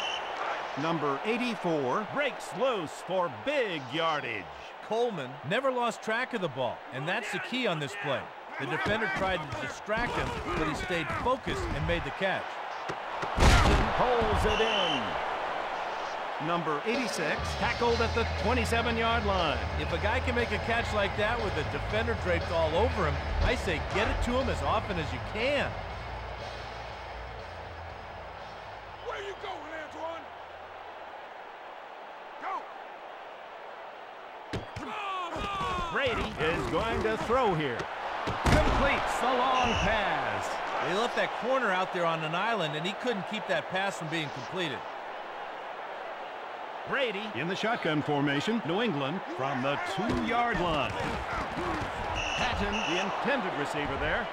Number 84 breaks loose for big yardage. Coleman never lost track of the ball, and that's the key on this play. The defender tried to distract him, but he stayed focused and made the catch. Pulls it in. Number 86 tackled at the 27-yard line. If a guy can make a catch like that with a defender draped all over him, I say get it to him as often as you can. Where you going, Antoine? Go. Brady is going to throw here. Completes the long pass. They left that corner out there on an island, and he couldn't keep that pass from being completed. Brady in the shotgun formation. New England from the 2-yard line. Patton, the intended receiver there.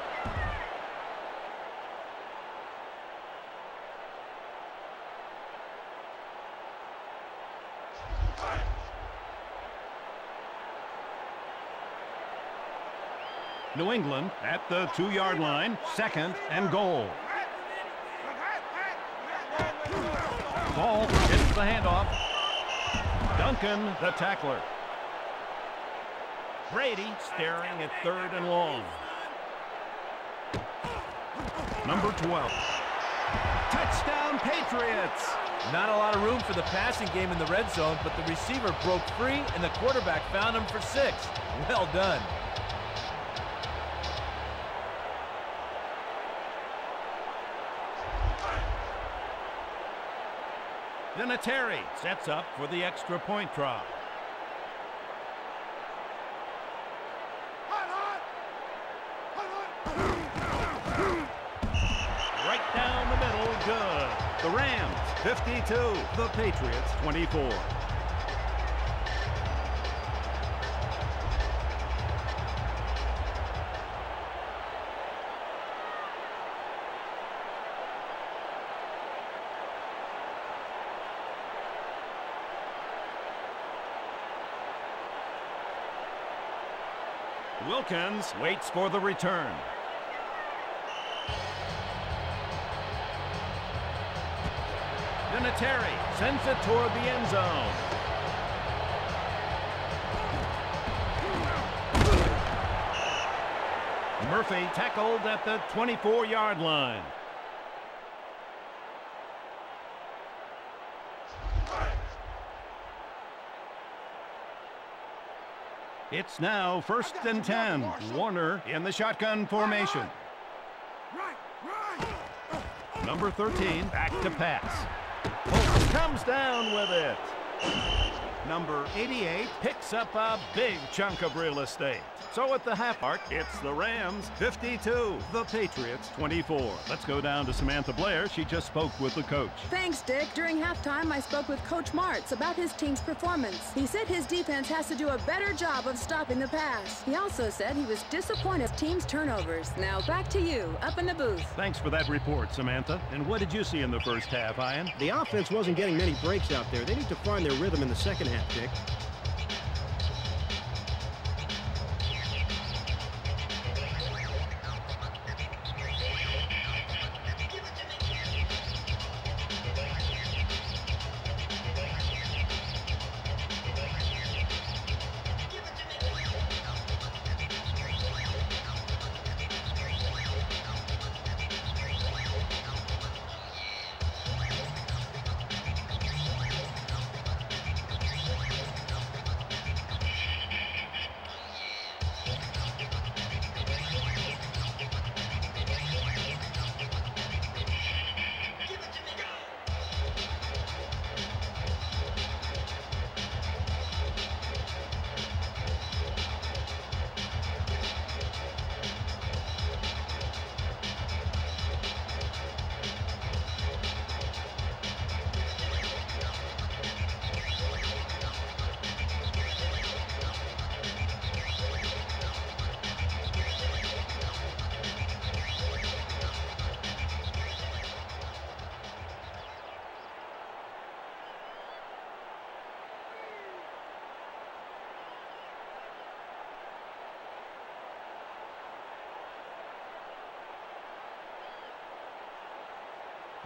New England at the 2-yard line, 2nd and goal. Ball hits the handoff. Duncan, the tackler. Brady staring at 3rd and long. Number 12. Touchdown, Patriots! Not a lot of room for the passing game in the red zone, but the receiver broke free and the quarterback found him for 6. Well done. Vinatieri sets up for the extra point try. Right down the middle, good. The Rams, 52. The Patriots, 24. Wilkins waits for the return. Vinatieri sends it toward the end zone. Murphy tackled at the 24-yard line. It's now 1st and 10. Warner in the shotgun formation. Number 13 back to pass. Holtz comes down with it. Number 88 picks up a big chunk of real estate. So at the half mark, it's the Rams 52, the Patriots 24. Let's go down to Samantha Blair. She just spoke with the coach. Thanks, Dick. During halftime, I spoke with Coach Martz about his team's performance. He said his defense has to do a better job of stopping the pass. He also said he was disappointed with team's turnovers. Now back to you, up in the booth. Thanks for that report, Samantha. And what did you see in the first half, Ian? The offense wasn't getting many breaks out there. They need to find their rhythm in the second half, Dick.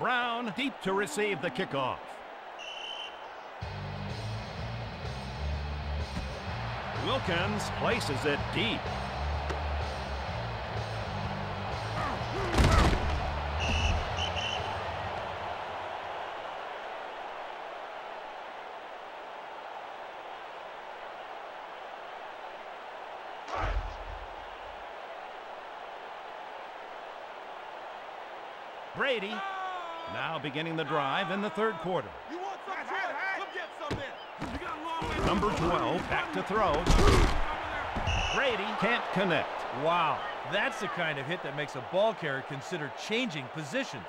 Brown deep to receive the kickoff. Wilkins places it deep. Brady now beginning the drive in the third quarter. You want some trip? Come get some in. You got a long way. Number 12 back to throw. Brady can't connect. Wow, that's the kind of hit that makes a ball carrier consider changing positions.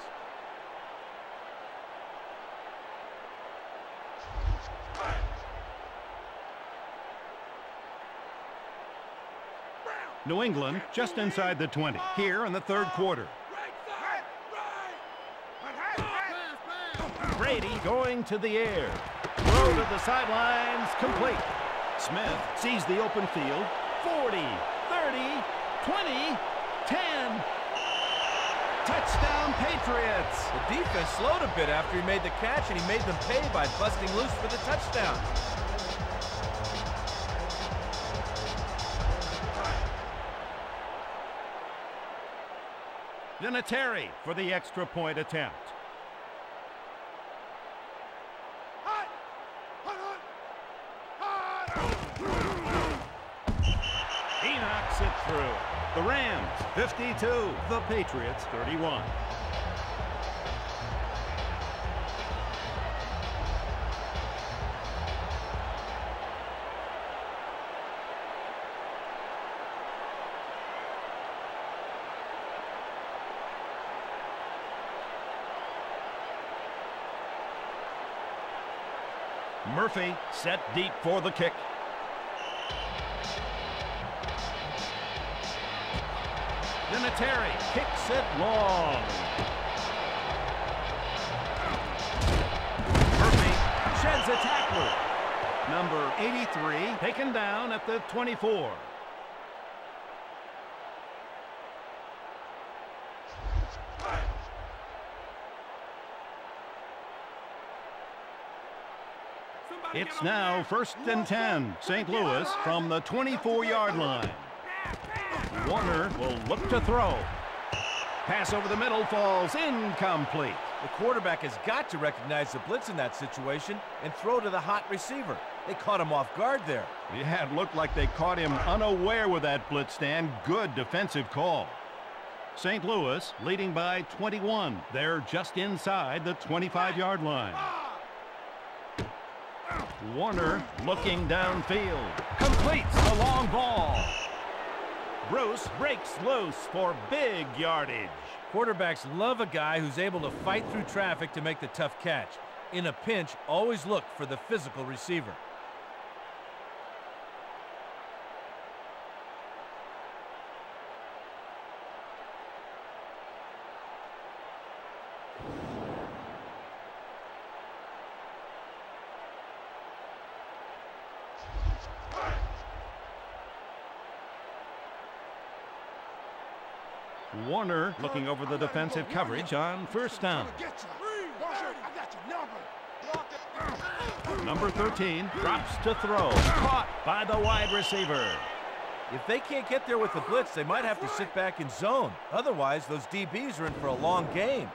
New England just inside the 20 here in the third quarter. Brady going to the air. Throw to the sidelines, complete. Smith sees the open field. 40, 30, 20, 10. Touchdown, Patriots. The defense slowed a bit after he made the catch, and he made them pay by busting loose for the touchdown. Vinatieri for the extra point attempt. He knocks it through. The Rams 52, the Patriots 31. Murphy set deep for the kick. Vinatieri kicks it long. Murphy sheds a tackler. Number 83 taken down at the 24. It's now 1st and 10. St. Louis from the 24-yard line. Warner will look to throw. Pass over the middle falls incomplete. The quarterback has got to recognize the blitz in that situation and throw to the hot receiver. They caught him off guard there. Yeah, it looked like they caught him unaware with that blitz stand. Good defensive call. St. Louis leading by 21. They're just inside the 25-yard line. Warner looking downfield. Completes the long ball. Bruce breaks loose for big yardage. Quarterbacks love a guy who's able to fight through traffic to make the tough catch. In a pinch, always look for the physical receiver. Warner looking over the defensive coverage on 1st down. Number 13 drops to throw. Caught by the wide receiver. If they can't get there with the blitz, they might have to sit back in zone. Otherwise, those DBs are in for a long game.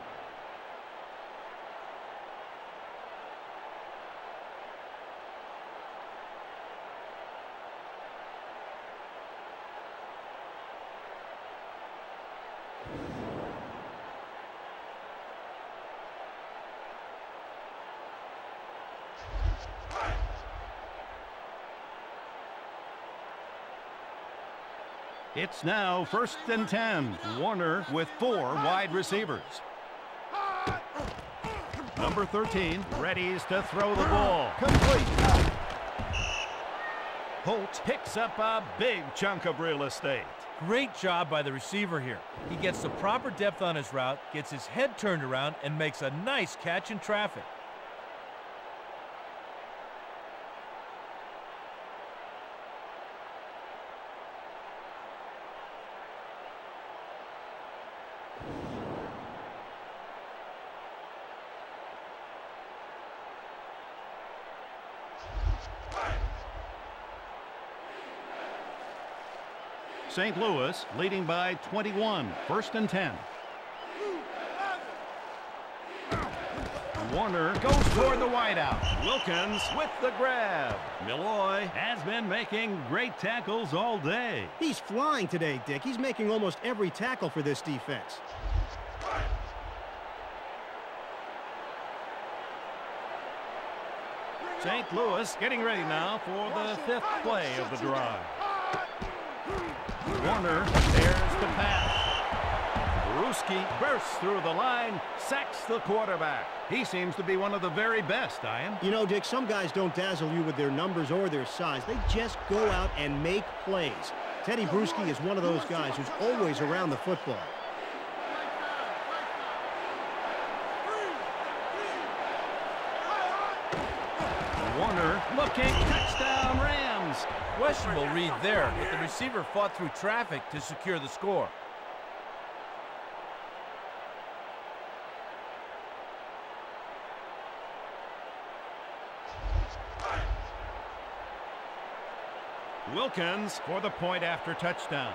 It's now 1st and 10. Warner with 4 wide receivers. Number 13 readies to throw the ball. Complete. Holt picks up a big chunk of real estate. Great job by the receiver here. He gets the proper depth on his route, gets his head turned around, and makes a nice catch in traffic. St. Louis leading by 21, 1st and 10. Warner goes toward the wideout. Wilkins with the grab. Milloy has been making great tackles all day. He's flying today, Dick. He's making almost every tackle for this defense. St. Louis getting ready now for the 5th play of the drive. Warner dares to pass. Bruschi bursts through the line, sacks the quarterback. He seems to be one of the very best, Ian. You know, Dick, some guys don't dazzle you with their numbers or their size. They just go out and make plays. Teddy Bruschi is one of those guys who's always around the football. Warner looking, touchdown Rams. Questionable read there, but the receiver fought through traffic to secure the score. Wilkins for the point after touchdown.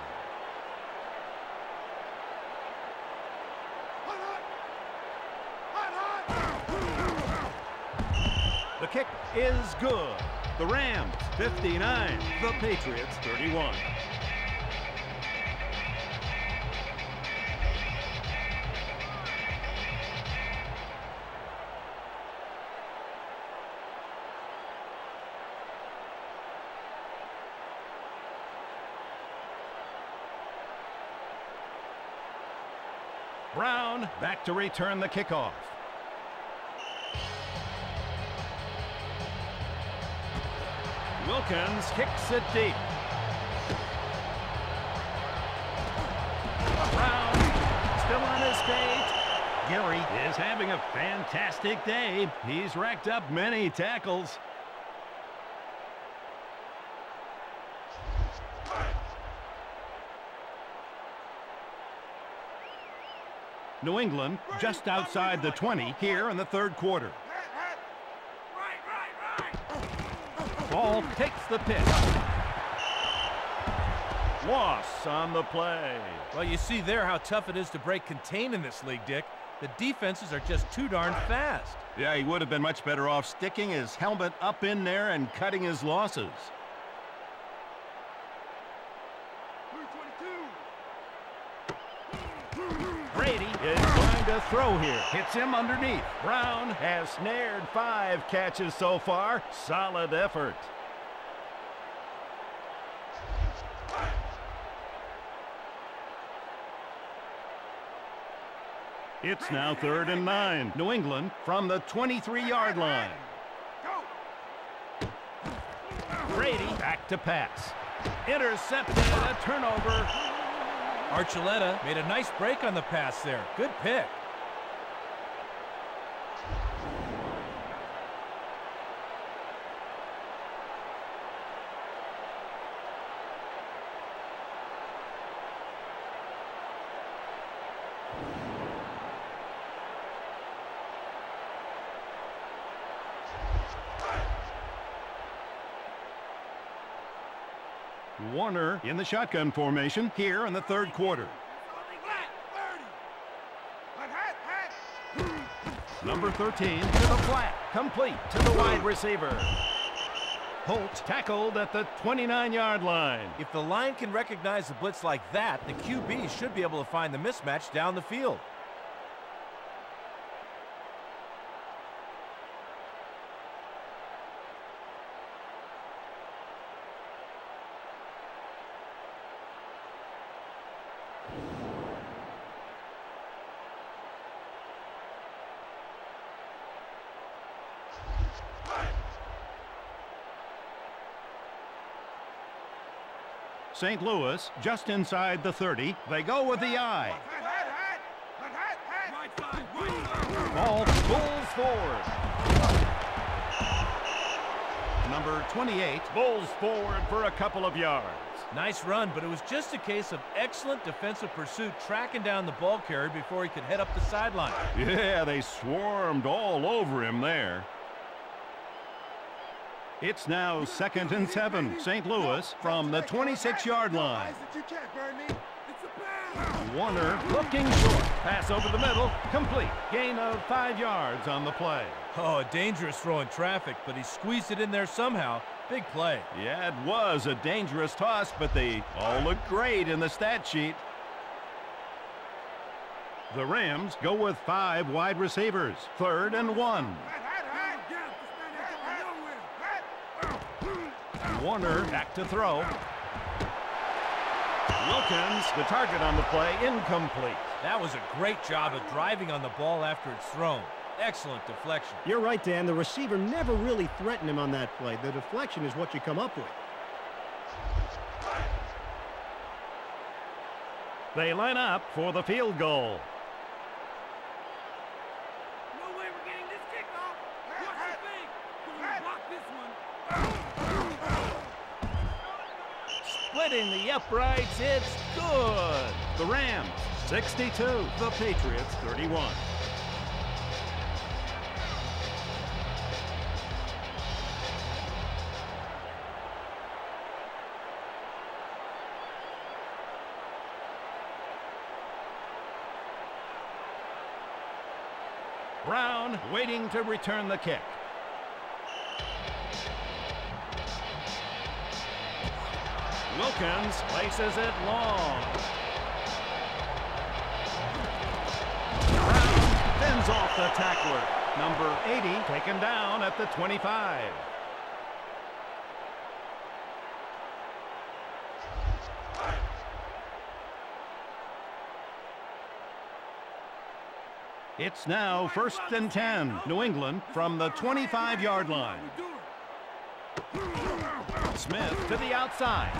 The kick is good. The Rams 59, the Patriots 31. Brown back to return the kickoff. Wilkins kicks it deep. Brown still on his feet. Gary is having a fantastic day. He's racked up many tackles. New England just outside the 20 here in the 3rd quarter. Ball takes the pitch. Loss on the play. Well, you see there how tough it is to break contain in this league, Dick. The defenses are just too darn fast. Yeah, he would have been much better off sticking his helmet up in there and cutting his losses. Brady is going to throw here. Hits him underneath. Brown has snared 5 catches so far. Solid effort. It's now 3rd and 9. New England from the 23-yard line. Brady back to pass. Intercepted, a turnover. Archuleta made a nice break on the pass there. Good pick. Warner in the shotgun formation here in the 3rd quarter. Number 13 to the flat, complete to the wide receiver. Holt tackled at the 29-yard line. If the line can recognize a blitz like that, the QB should be able to find the mismatch down the field. St. Louis just inside the 30. They go with the eye. Ball pulls forward. Number 28 bowls forward for a couple of yards. Nice run, but it was just a case of excellent defensive pursuit, tracking down the ball carrier before he could head up the sideline. Yeah, they swarmed all over him there. It's now 2nd and 7. St. Louis from the 26-yard line. Warner looking short. Pass over the middle. Complete. Gain of 5 yards on the play. Oh, a dangerous throw in traffic, but he squeezed it in there somehow. Big play. Yeah, it was a dangerous toss, but they all look great in the stat sheet. The Rams go with 5 wide receivers. 3rd and 1. Warner back to throw. Wilkins, the target on the play, incomplete. That was a great job of driving on the ball after it's thrown. Excellent deflection. You're right, Dan. The receiver never really threatened him on that play. The deflection is what you come up with. They line up for the field goal. No way we're getting this kickoff. What you think? Can we block this one? Splitting the uprights, it's good. The Rams, 62. The Patriots, 31. Brown waiting to return the kick. Wilkins places it long. Brown fends off the tackler. Number 80 taken down at the 25. It's now 1st and 10. New England from the 25-yard line. Smith to the outside.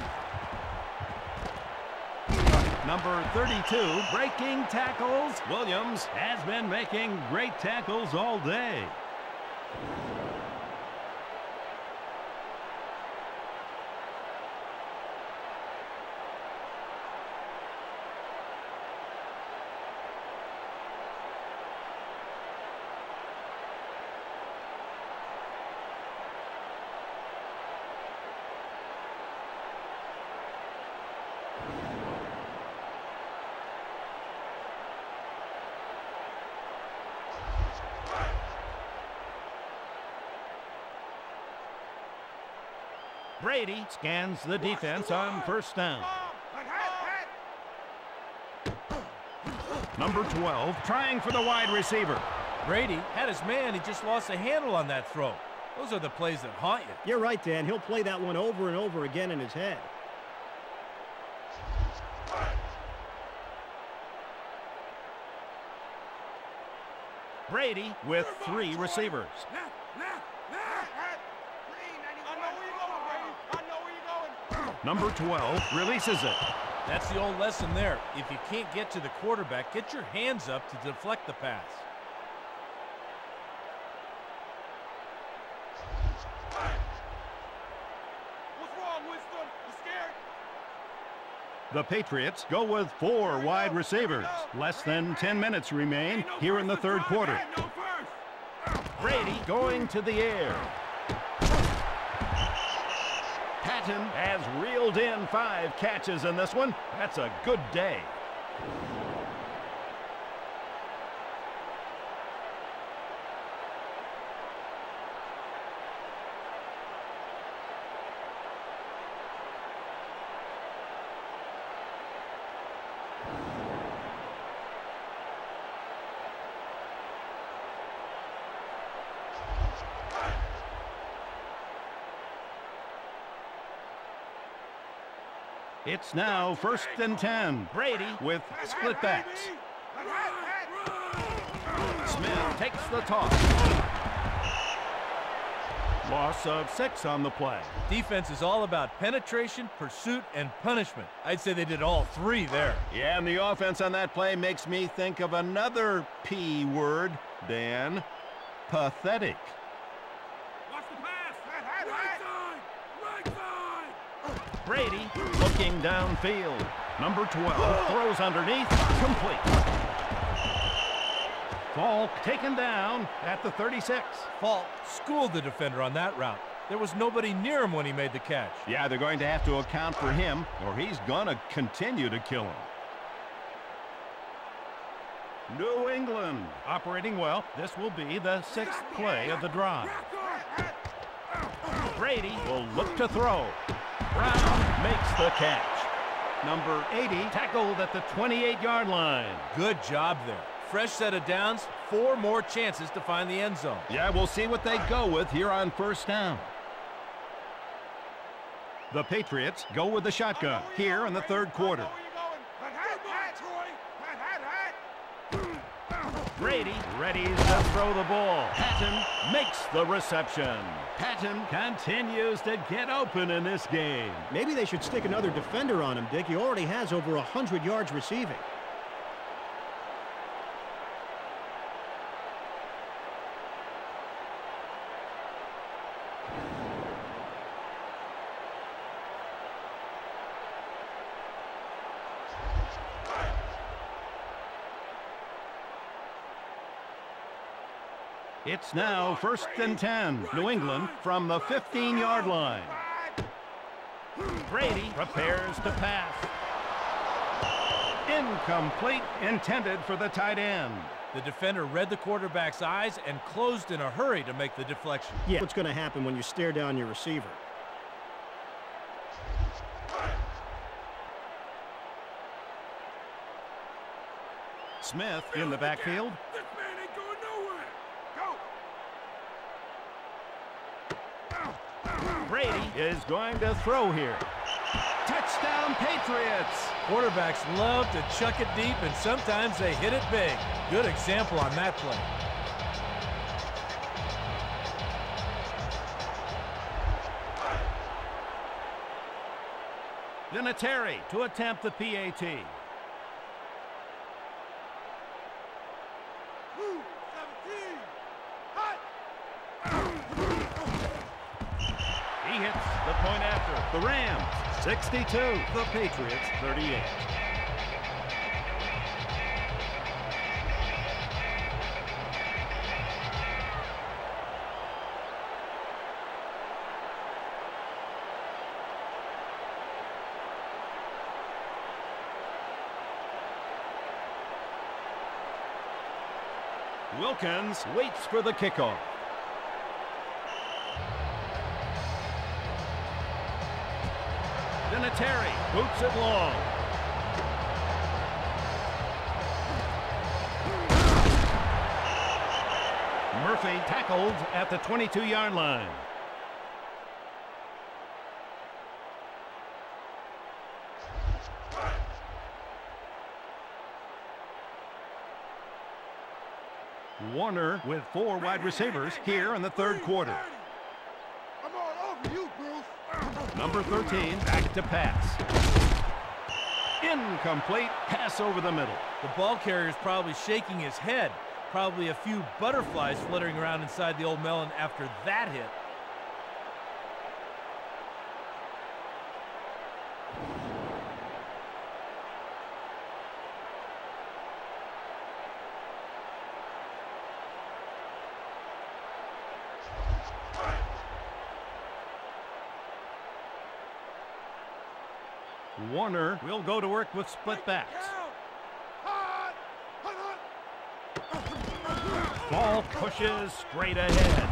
Number 32 breaking tackles. Williams has been making great tackles all day. Brady scans the defense on 1st down. Number 12 trying for the wide receiver. Brady had his man. He just lost a handle on that throw. Those are the plays that haunt you. You're right, Dan. He'll play that one over and over again in his head. Brady with 3 receivers. Number 12 releases it. That's the old lesson there. If you can't get to the quarterback, get your hands up to deflect the pass. What's wrong, Winston? You scared? The Patriots go with 4 wide receivers. Less than 10 minutes remain here in the 3rd quarter. Brady going to the air. Patton has reeled in 5 catches in this one. That's a good day. It's now 1st and 10. Brady with split backs. Smith takes the toss. Loss of 6 on the play. Defense is all about penetration, pursuit, and punishment. I'd say they did all 3 there. Yeah, and the offense on that play makes me think of another P word, Dan. Pathetic. Watch the pass. Right side. Right side. Brady looking downfield. Number 12 throws underneath. Complete. Falk taken down at the 36. Falk schooled the defender on that route. There was nobody near him when he made the catch. Yeah, they're going to have to account for him, or he's going to continue to kill him. New England operating well. This will be the 6th play of the drive. Brady will look to throw. Brown makes the catch. Number 80 tackled at the 28-yard line. Good job there. Fresh set of downs, 4 more chances to find the end zone. Yeah, we'll see what they go with here on first down. The Patriots go with the shotgun here in the 3rd quarter. Brady ready to throw the ball. Patton makes the reception. Patton continues to get open in this game. Maybe they should stick another defender on him, Dick. He already has over 100 yards receiving. It's now 1st and 10. New England from the 15-yard line. Brady prepares to pass. Incomplete, intended for the tight end. The defender read the quarterback's eyes and closed in a hurry to make the deflection. Yeah, what's going to happen when you stare down your receiver? Smith in the backfield. This man ain't going nowhere. Go. Brady is going to throw here. Touchdown, Patriots! Quarterbacks love to chuck it deep, and sometimes they hit it big. Good example on that play. Vinatieri to attempt the PAT. He hits the point after. The Rams, 62. The Patriots, 38. Wilkins waits for the kickoff. Vinatieri boots it long. Murphy tackled at the 22-yard line. Warner with 4 wide receivers here in the 3rd quarter. I'm all over you, Bruce. Number 13 back to pass. Incomplete pass over the middle. The ball carrier is probably shaking his head. Probably a few butterflies fluttering around inside the old melon after that hit. Warner will go to work with split backs. Ball pushes straight ahead.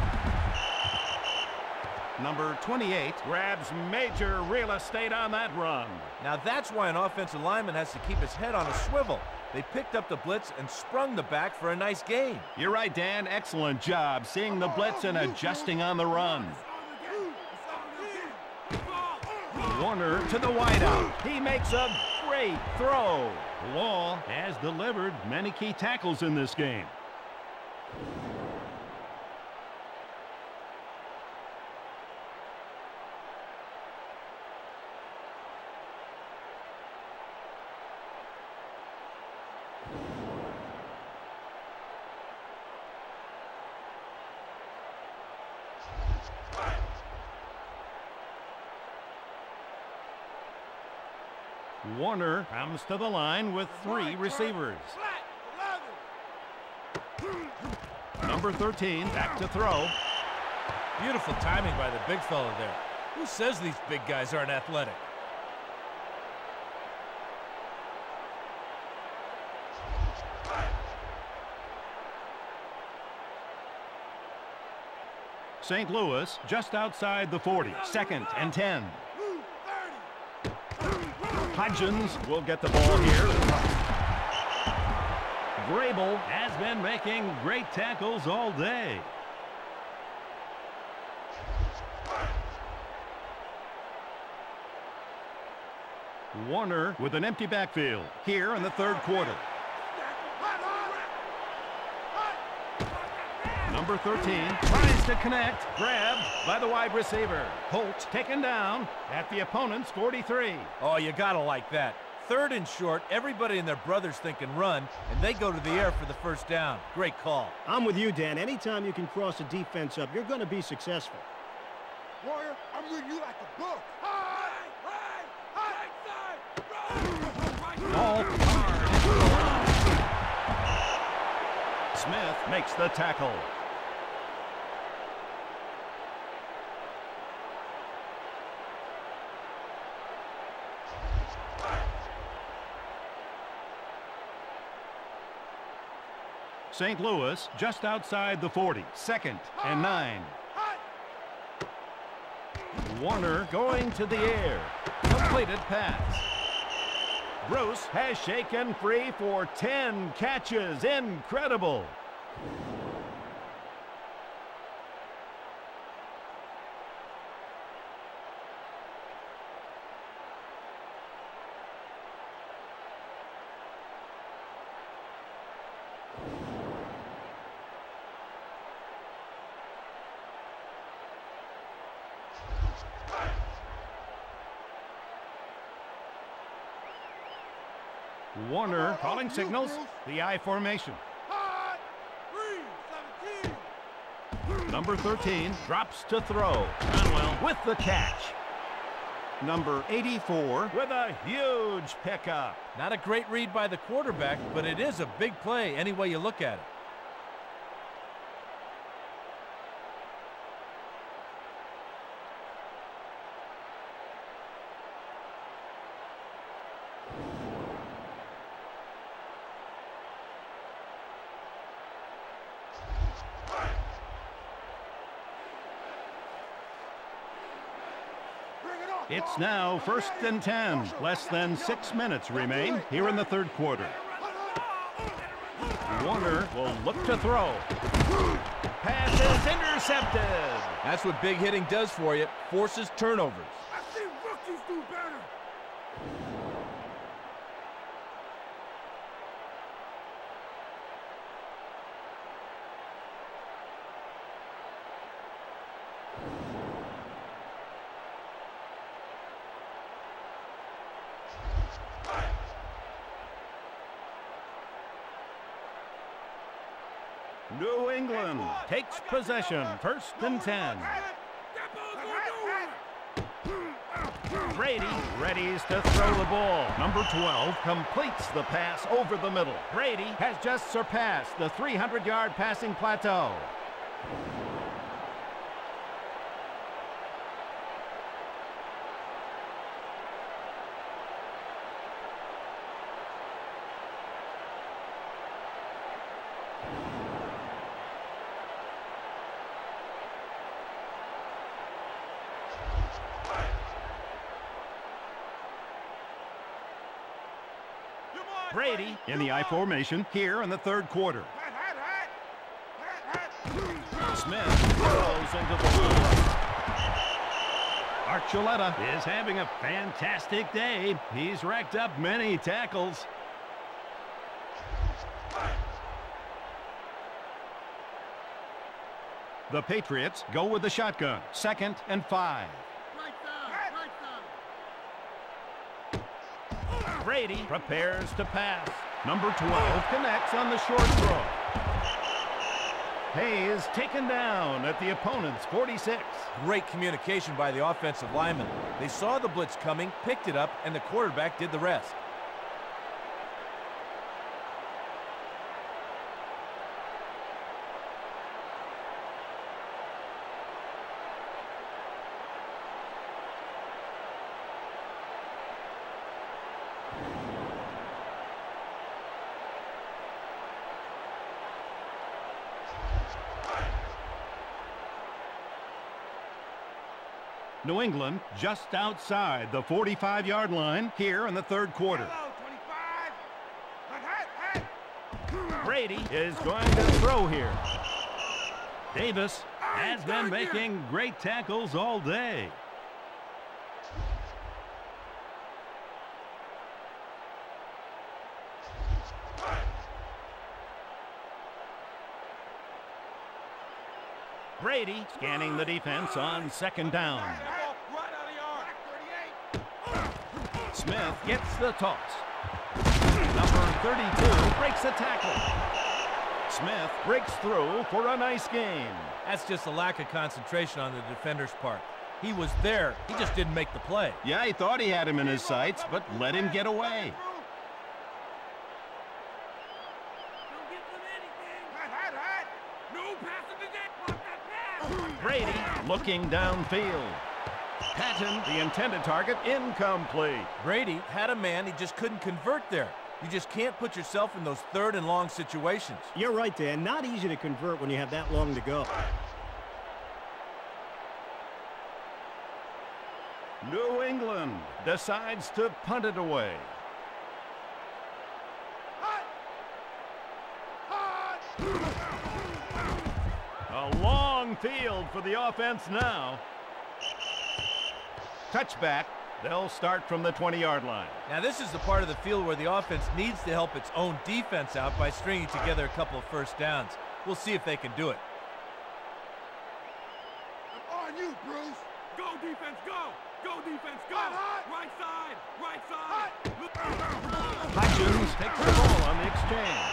Number 28 grabs major real estate on that run. Now that's why an offensive lineman has to keep his head on a swivel. They picked up the blitz and sprung the back for a nice gain. You're right, Dan. Excellent job seeing the blitz and adjusting on the run. Warner to the wideout. He makes a great throw. Law has delivered many key tackles in this game. Warner comes to the line with 3 receivers. Number 13 back to throw. Beautiful timing by the big fella there. Who says these big guys aren't athletic? St. Louis just outside the 40. 2nd and 10. Hodgins will get the ball here. Grable has been making great tackles all day. Warner with an empty backfield here in the 3rd quarter. Number 13 tries to connect. Grabbed by the wide receiver. Holt taken down at the opponent's 43. Oh, you gotta like that. 3rd and short, everybody and their brothers thinking run, and they go to the air for the first down. Great call. I'm with you, Dan. Anytime you can cross a defense up, you're going to be successful. Warrior, I'm reading you like a book. Ball hard. Smith makes the tackle. St. Louis just outside the 40. 2nd and 9. Warner going to the air. Completed pass. Bruce has shaken free for 10 catches. Incredible. Warner calling signals. The I formation. Number 13 drops to throw. Conwell with the catch. Number 84 with a huge pickup. Not a great read by the quarterback, but it is a big play any way you look at it. It's now 1st and 10. Less than 6 minutes remain here in the 3rd quarter. Warner will look to throw. Pass is intercepted. That's what big hitting does for you. Forces turnovers. I see rookies do better. New England takes possession. 1st and 10. Brady readies to throw the ball. Number 12 completes the pass over the middle. Brady has just surpassed the 300-yard passing plateau. Brady in the I formation here in the 3rd quarter. Smith throws into the pool. Archuleta is having a fantastic day. He's racked up many tackles. The Patriots go with the shotgun. 2nd and 5. Brady prepares to pass. Number 12 connects on the short throw. Hayes taken down at the opponent's 46. Great communication by the offensive lineman. They saw the blitz coming, picked it up, and the quarterback did the rest. New England just outside the 45-yard line here in the third quarter. Hello, 25. Brady is going to throw here. Davis has been making great tackles all day. Brady scanning the defense on second down. Smith gets the toss. Number 32 breaks a tackle. Smith breaks through for a nice gain. That's just a lack of concentration on the defender's part. He was there, he just didn't make the play. Yeah, he thought he had him in his sights, but let him get away. Brady looking downfield. Patton, the intended target, incomplete. Brady had a man, he just couldn't convert there. You just can't put yourself in those third and long situations. You're right, Dan. Not easy to convert when you have that long to go. New England decides to punt it away. A long field for the offense now. Touchback. They'll start from the 20-yard line. Now this is the part of the field where the offense needs to help its own defense out by stringing together a couple of first downs. We'll see if they can do it. I'm on you, Bruce. Go, defense, go. Go, defense, go. Right side, right side. Hutchins takes the ball on the exchange.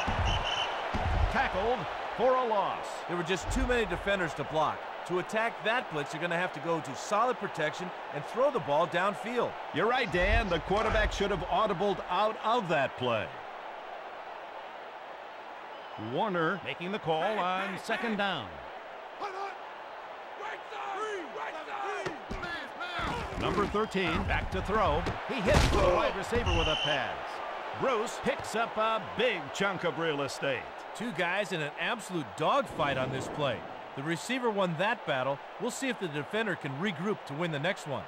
Tackled for a loss. There were just too many defenders to block. To attack that blitz, you're going to have to go to solid protection and throw the ball downfield. You're right, Dan. The quarterback should have audibled out of that play. Warner making the call on second down. Right side, right side. Number 13 back to throw. He hits the wide receiver with a pass. Bruce picks up a big chunk of real estate. Two guys in an absolute dogfight on this play. The receiver won that battle. We'll see if the defender can regroup to win the next one.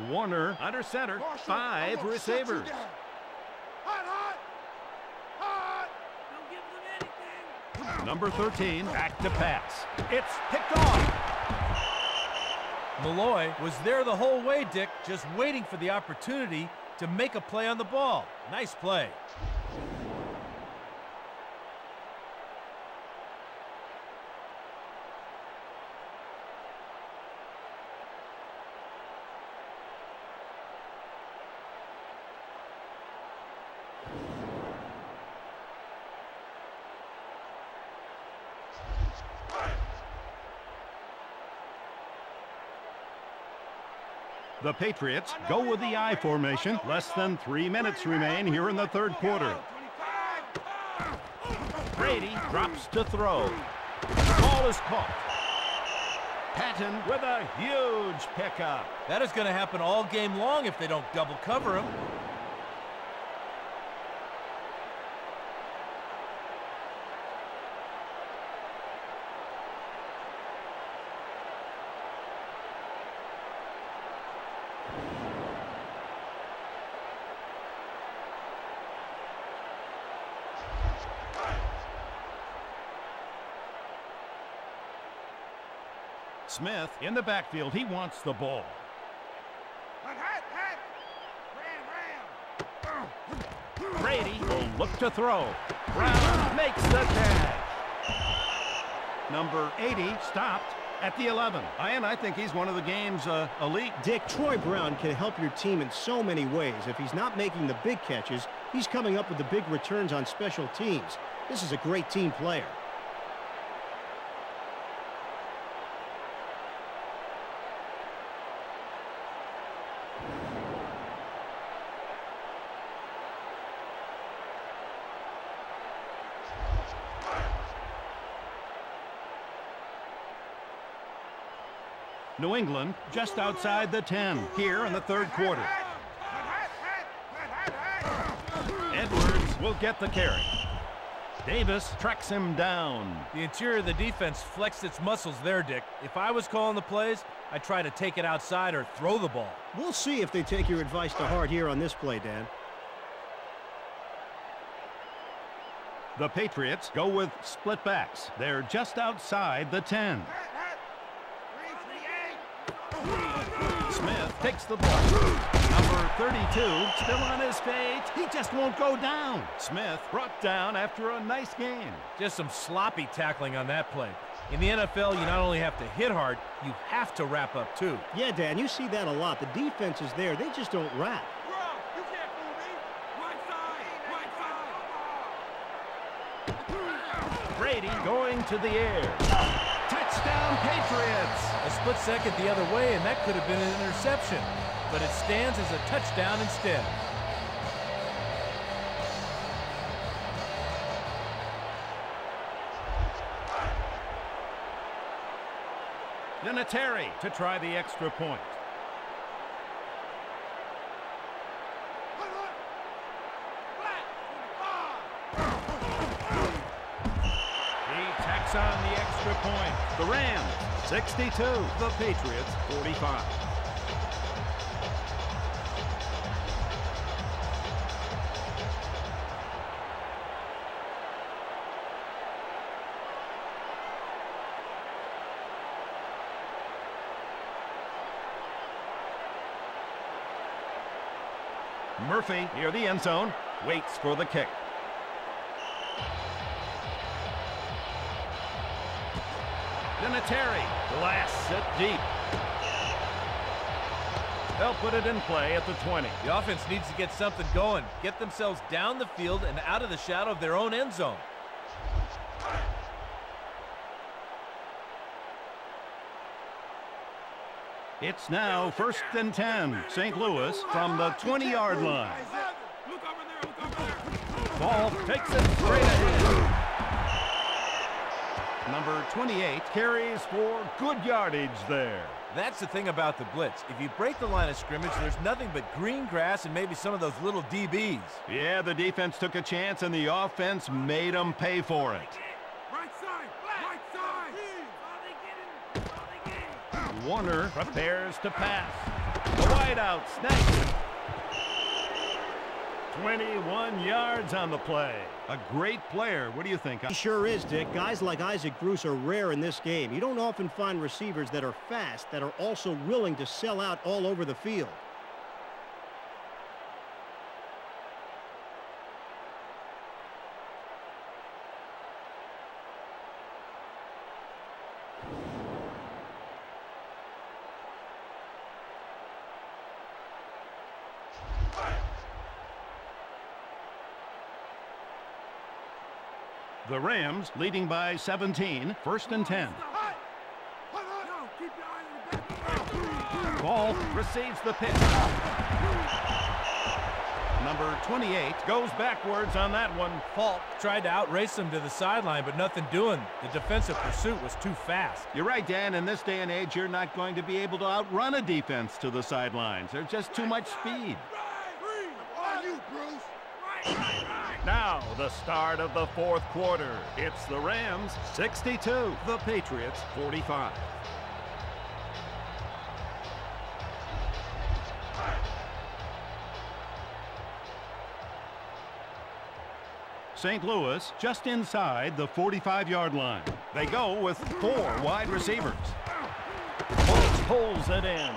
Warner under center. Marshall, 5 receivers. Number 13 back to pass. It's picked off. Malloy was there the whole way, Dick, just waiting for the opportunity to make a play on the ball. Nice play. The Patriots go with the I formation. Less than 3 minutes remain here in the third quarter. Brady drops to throw. Ball is caught. Patton with a huge pickup. That is going to happen all game long if they don't double cover him. Smith in the backfield. He wants the ball. Brady will look to throw. Brown makes the catch. Number 80 stopped at the 11. And I think he's one of the game's elite. Dick, Troy Brown can help your team in so many ways. If he's not making the big catches, he's coming up with the big returns on special teams. This is a great team player. New England just outside the 10 here in the third quarter. Edwards will get the carry. Davis tracks him down. The interior of the defense flexed its muscles there, Dick. If I was calling the plays, I'd try to take it outside or throw the ball. We'll see if they take your advice to heart here on this play, Dan. The Patriots go with split backs. They're just outside the 10. Smith takes the ball. Number 32 still on his feet. He just won't go down. Smith brought down after a nice gain. Just some sloppy tackling on that play. In the NFL, you not only have to hit hard, you have to wrap up too. Yeah, Dan, you see that a lot. The defense is there. They just don't wrap. You can't fool me. Right side. Brady going to the air. Touchdown, Patriots! A split second the other way, and that could have been an interception. But it stands as a touchdown instead. Vinatieri to try the extra point. He tacks on the extra point. The Rams, 62. The Patriots, 45. Murphy near the end zone, waits for the kick. Vinatieri blasts it deep. They'll put it in play at the 20. The offense needs to get something going, get themselves down the field and out of the shadow of their own end zone. It's now 1st and 10. St. Louis from the 20-yard line. Look over there. Ball takes it straight ahead. Number 28 carries for good yardage there. That's the thing about the blitz. If you break the line of scrimmage, there's nothing but green grass and maybe some of those little DBs. Yeah, the defense took a chance and the offense made them pay for it. Right side. Right side. Warner prepares to pass. The wideout snakes. 21 yards on the play. A great player. What do you think? He sure is, Dick. Guys like Isaac Bruce are rare in this game. You don't often find receivers that are fast, that are also willing to sell out all over the field. The Rams leading by 17, 1st and 10. Ball receives the pitch. Number 28 goes backwards on that one. Falk tried to outrace him to the sideline, but nothing doing. The defensive pursuit was too fast. You're right, Dan. In this day and age, you're not going to be able to outrun a defense to the sidelines. There's just too much speed. Now, the start of the fourth quarter. It's the Rams, 62. The Patriots, 45. St. Louis just inside the 45-yard line. They go with 4 wide receivers. Holt pulls it in.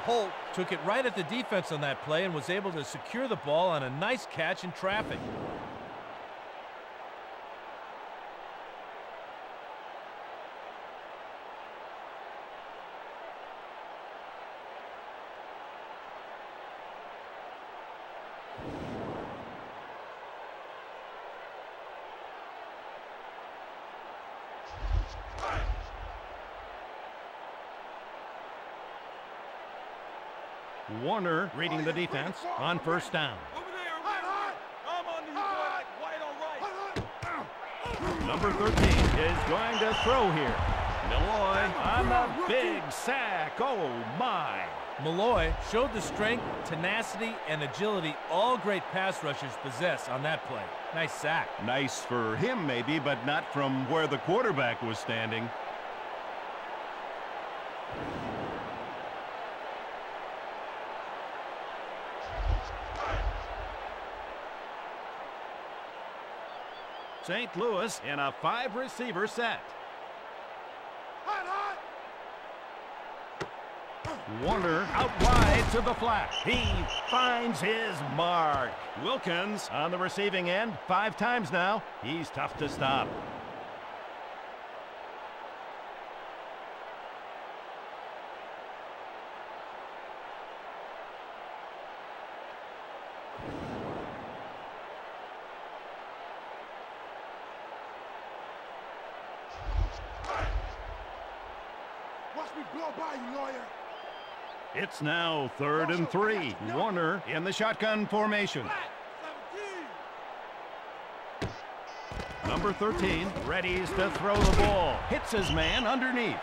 Holt took it right at the defense on that play and was able to secure the ball on a nice catch in traffic. Warner reading the defense on 1st down. I'm on you, boy. White on right. Number 13 is going to throw here. Malloy on the big sack. Oh, my. Malloy showed the strength, tenacity, and agility all great pass rushers possess on that play. Nice sack. Nice for him, maybe, but not from where the quarterback was standing. St. Louis in a 5-receiver set. Warner out wide to the flat. He finds his mark. Wilkins on the receiving end 5 times now. He's tough to stop. Watch me blow by you, lawyer. It's now 3rd and 3. Warner in the shotgun formation. Number 13 readies to throw the ball. Hits his man underneath.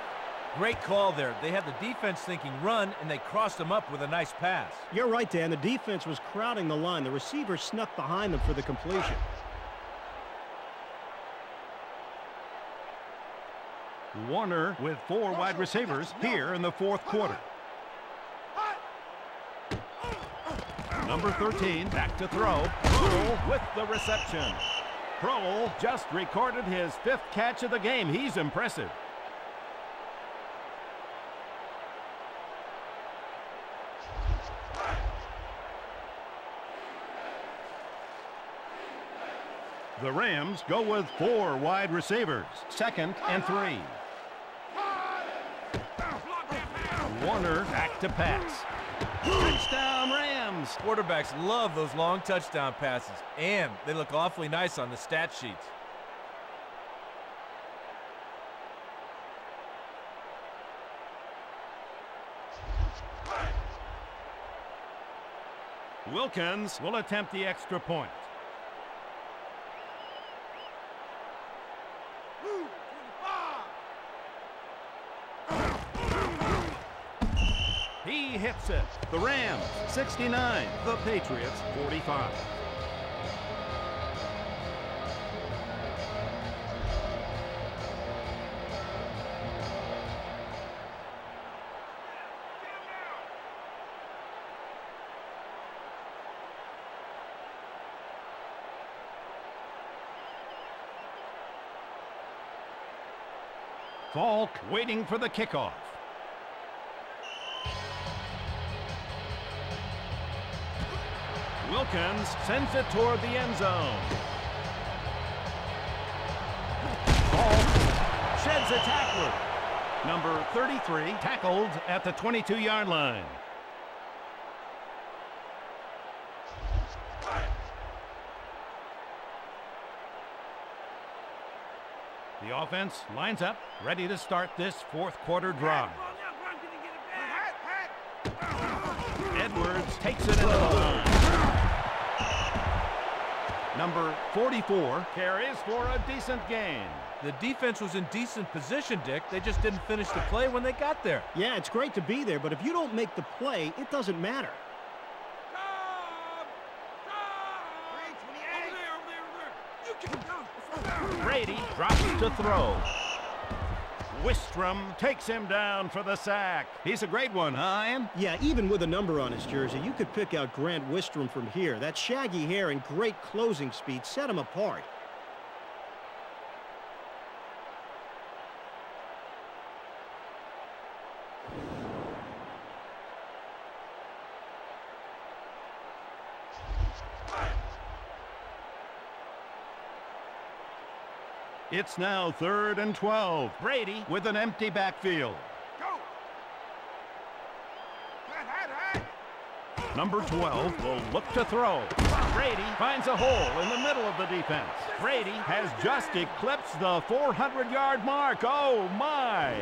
Great call there. They had the defense thinking run, and they crossed him up with a nice pass. You're right, Dan. The defense was crowding the line. The receiver snuck behind them for the completion. Warner with 4 wide receivers here in the 4th quarter. Number 13 back to throw. Prohl with the reception. Prohl just recorded his 5th catch of the game. He's impressive. The Rams go with 4 wide receivers. 2nd and 3. Warner back to pass. Touchdown Rams. Quarterbacks love those long touchdown passes, and they look awfully nice on the stat sheets. Wilkins will attempt the extra point. He hits it. The Rams 69, the Patriots 45. Falk waiting for the kickoff. Wilkins sends it toward the end zone. Falk sheds a tackler. Number 33 tackled at the 22-yard line. The offense lines up, ready to start this 4th quarter drive. Edwards takes it into the line. Number 44 carries for a decent gain. The defense was in decent position, Dick. They just didn't finish the play when they got there. Yeah, it's great to be there, but if you don't make the play, it doesn't matter. Brady drops to throw. Wistrom takes him down for the sack. He's a great one, huh, Ian? Yeah, even with a number on his jersey, you could pick out Grant Wistrom from here. That shaggy hair and great closing speed set him apart. It's now 3rd and 12. Brady with an empty backfield. Go. Number 12 will look to throw. Brady finds a hole in the middle of the defense. Brady has just eclipsed the 400-yard mark. Oh, my.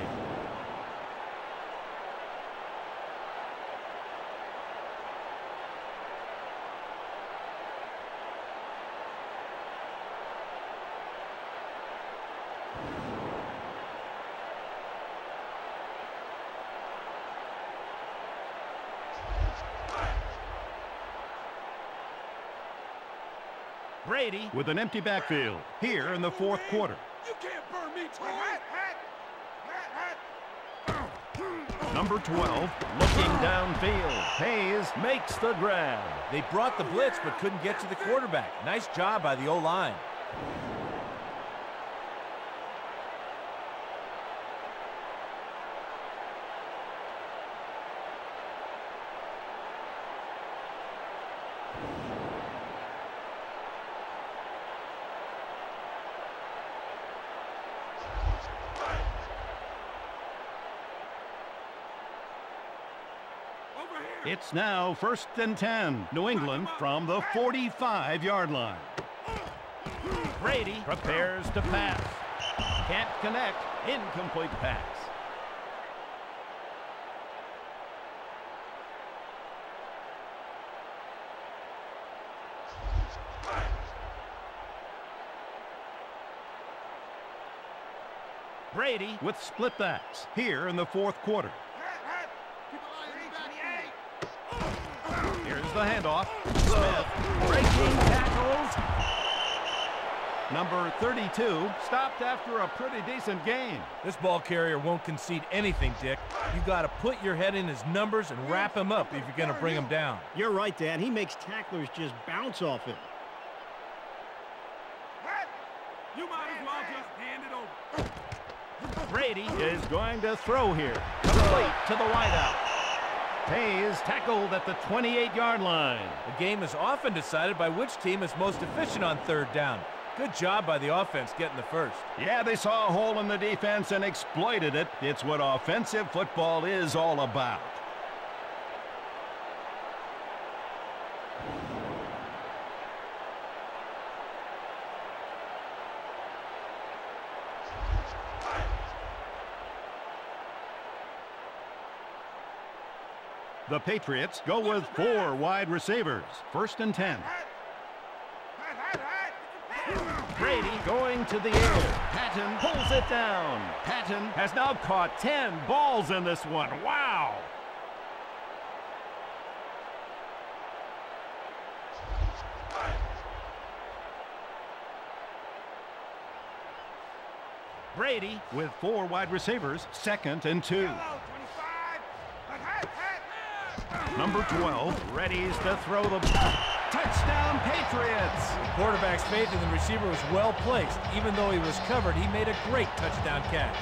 Brady with an empty backfield here in the fourth quarter. You can't burn me, toy. Number 12 looking downfield. Hayes makes the grab. They brought the blitz but couldn't get to the quarterback. Nice job by the O-line. It's now 1st and 10. New England from the 45-yard line. Brady prepares to pass. Can't connect. Incomplete pass. Brady with split backs here in the fourth quarter. Here's the handoff. Smith breaking tackles. Number 32 stopped after a pretty decent game. This ball carrier won't concede anything, Dick. You got to put your head in his numbers and wrap him up if you're going to bring him down. You're right, Dan. He makes tacklers just bounce off him. You might as well just hand it over. Brady is going to throw here. Complete to the wideout. Hayes tackled at the 28-yard line. The game is often decided by which team is most efficient on third down. Good job by the offense getting the first. Yeah, they saw a hole in the defense and exploited it. It's what offensive football is all about. The Patriots go with 4 wide receivers. 1st and 10. Brady going to the air. Patton pulls it down. Patton has now caught 10 balls in this one. Wow! Brady with 4 wide receivers. 2nd and 2. Number 12 readies to throw the ball. Touchdown, Patriots! The quarterback's faith in the receiver was well placed. Even though he was covered, he made a great touchdown catch.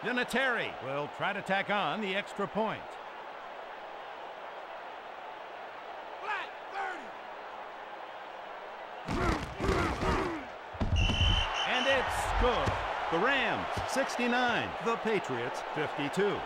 Vinatieri will try to tack on the extra point. And it's good. The Rams, 69. The Patriots, 52.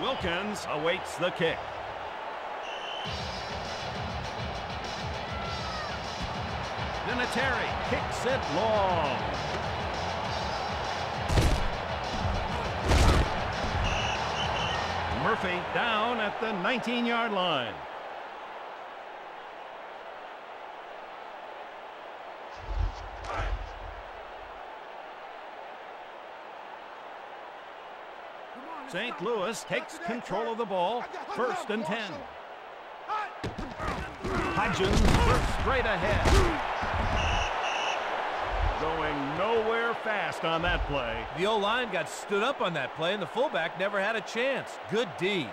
Wilkins awaits the kick. Vinatieri kicks it long. Murphy down at the 19-yard line. St. Louis takes control of the ball. 1st and 10. Hodgins works straight ahead. Going nowhere fast on that play. The O-line got stood up on that play, and the fullback never had a chance. Good D.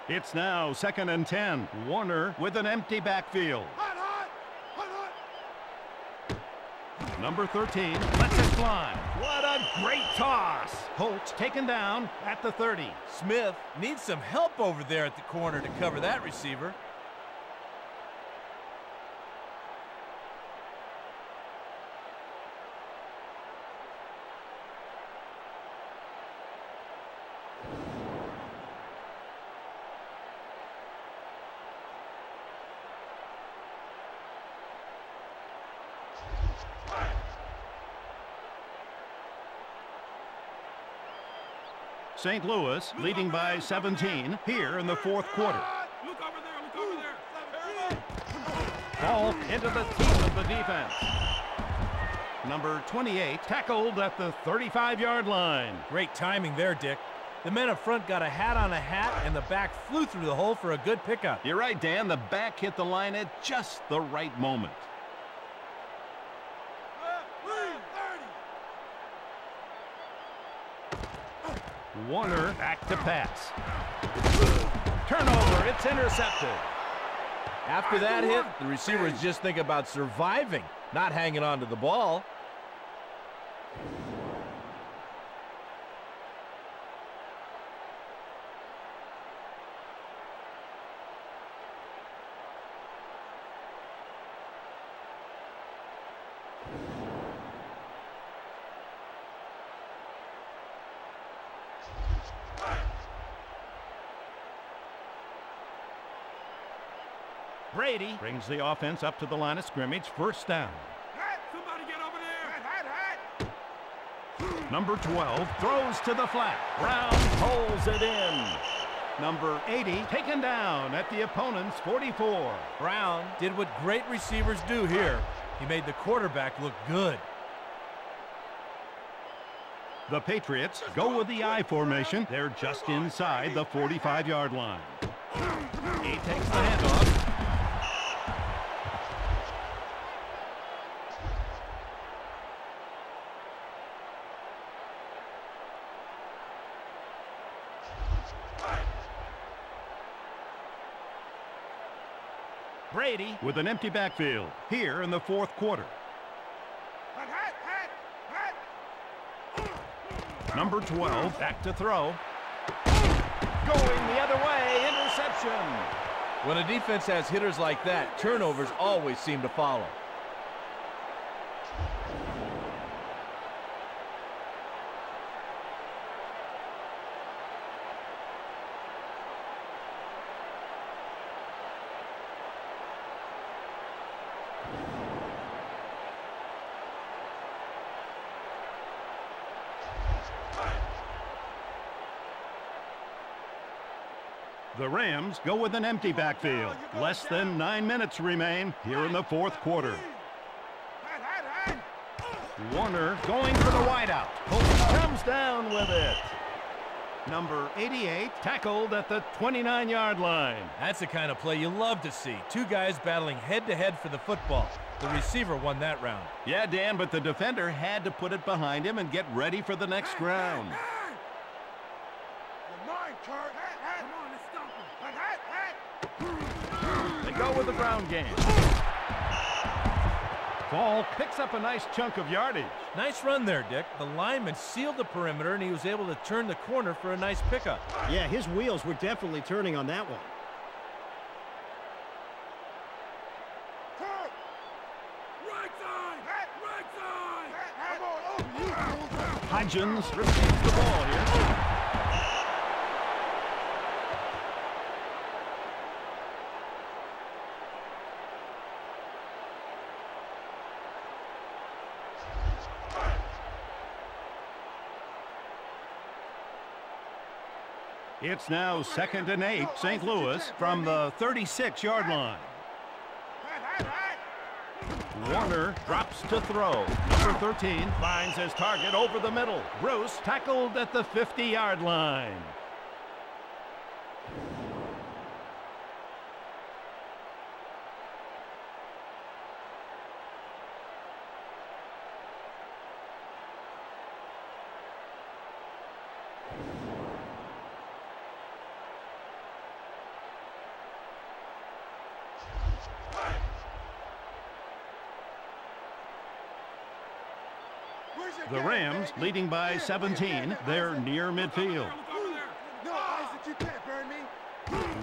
It's now 2nd and 10. Warner with an empty backfield. Number 13 lets it fly. What a great toss. Holtz taken down at the 30. Smith needs some help over there at the corner to cover that receiver. St. Louis leading by 17 here in the fourth quarter. Look over there, look over there. Ball into the teeth of the defense. Number 28 tackled at the 35-yard line. Great timing there, Dick. The men up front got a hat on a hat, and the back flew through the hole for a good pickup. You're right, Dan. The back hit the line at just the right moment. Warner back to pass. Turnover, it's intercepted. After that hit, the receivers just think about surviving, not hanging on to the ball. Brady brings the offense up to the line of scrimmage. First down. Somebody get over there. Number 12 throws to the flat. Brown pulls it in. Number 80 taken down at the opponent's 44. Brown did what great receivers do here. He made the quarterback look good. The Patriots go with the I formation. They're just inside the 45-yard line. He takes the handoff. Brady with an empty backfield here in the fourth quarter. Number 12 back to throw. Going the other way, interception. When a defense has hitters like that, turnovers always seem to follow. The Rams go with an empty backfield. Less than 9 minutes remain here in the fourth quarter. Warner going for the wideout. Comes down with it. Number 88 tackled at the 29-yard line. That's the kind of play you love to see. Two guys battling head-to-head for the football. The receiver won that round. Yeah, Dan, but the defender had to put it behind him and get ready for the next round. They go with the ground game. Ball picks up a nice chunk of yardage. Nice run there, Dick. The lineman sealed the perimeter, and he was able to turn the corner for a nice pickup. Yeah, his wheels were definitely turning on that one. Hodgins receives the ball here. It's now 2nd and 8, St. Louis from the 36-yard line. Warner drops to throw. Number 13 finds his target over the middle. Bruce tackled at the 50-yard line. The Rams leading by 17. They're near midfield.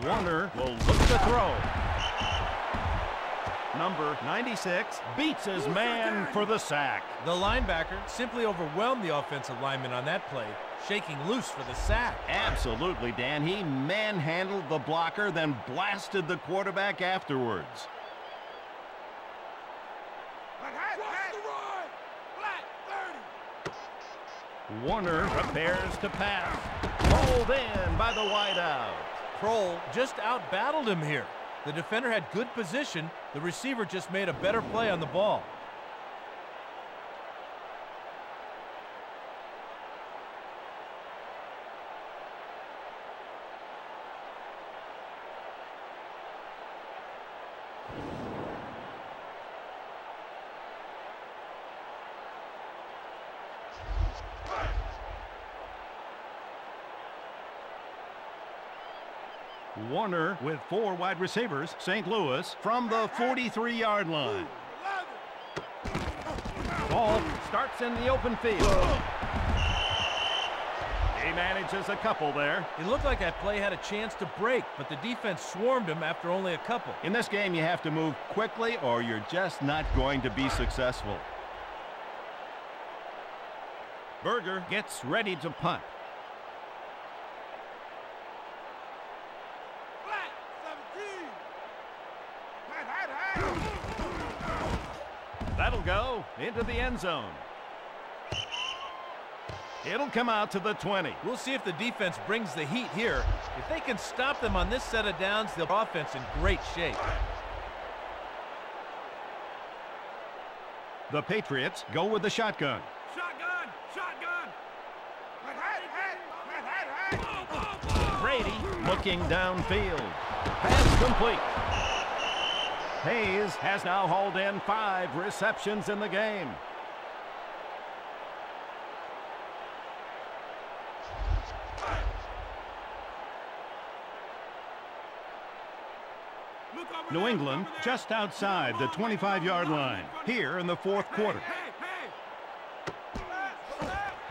Warner will look to throw. Number 96 beats his man for the sack. The linebacker simply overwhelmed the offensive lineman on that play, shaking loose for the sack. Absolutely, Dan. He manhandled the blocker, then blasted the quarterback afterwards. Watch the Warner prepares to pass. Pulled in by the wideout. Kroll just out-battled him here. The defender had good position. The receiver just made a better play on the ball. Warner with 4 wide receivers. St. Louis from the 43-yard line. Ball starts in the open field. He manages a couple there. It looked like that play had a chance to break, but the defense swarmed him after only a couple. In this game, you have to move quickly or you're just not going to be successful. Berger gets ready to punt. That'll go into the end zone. It'll come out to the 20. We'll see if the defense brings the heat here. If they can stop them on this set of downs, the offense in great shape. The Patriots go with the shotgun. Shotgun! Shotgun! Brady looking downfield. Pass complete. Hayes has now hauled in 5 receptions in the game. New England just outside the 25-yard line here in the 4th quarter.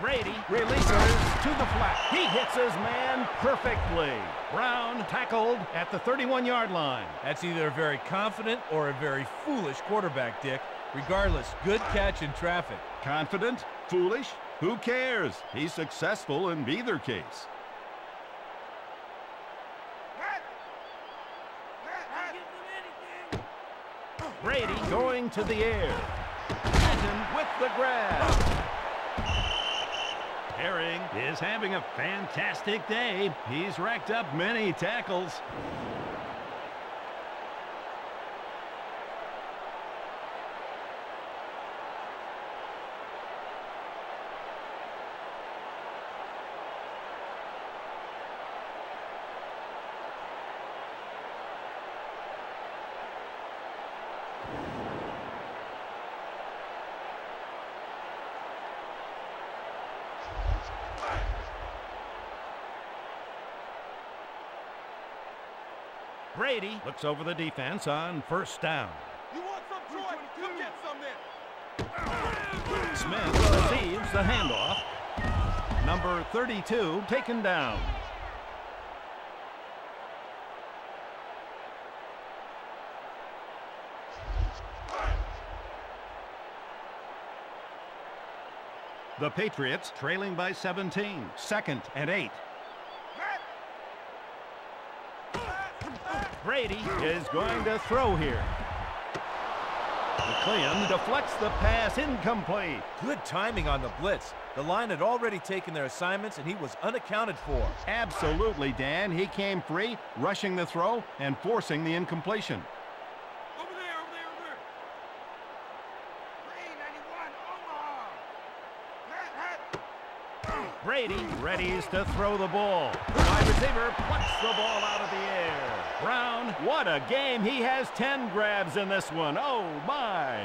Brady releases to the flat. He hits his man perfectly. Brown tackled at the 31-yard line. That's either a very confident or a very foolish quarterback, Dick. Regardless, good catch in traffic. Confident? Foolish? Who cares? He's successful in either case. Brady going to the air. Patton with the grab. Herring is having a fantastic day. He's racked up many tackles. Brady looks over the defense on 1st down. You want some, Troy? Come get some then. Smith receives the handoff. Number 32 taken down. The Patriots trailing by 17. 2nd and 8. Brady is going to throw here. McLean deflects the pass, incomplete. Good timing on the blitz. The line had already taken their assignments, and he was unaccounted for. Absolutely, Dan. He came free, rushing the throw and forcing the incompletion. Over there, over there, over there. 391 Omaha. Brady readies to throw the ball. The wide receiver plucks the ball out of the air. Brown, what a game. He has 10 grabs in this one. Oh, my.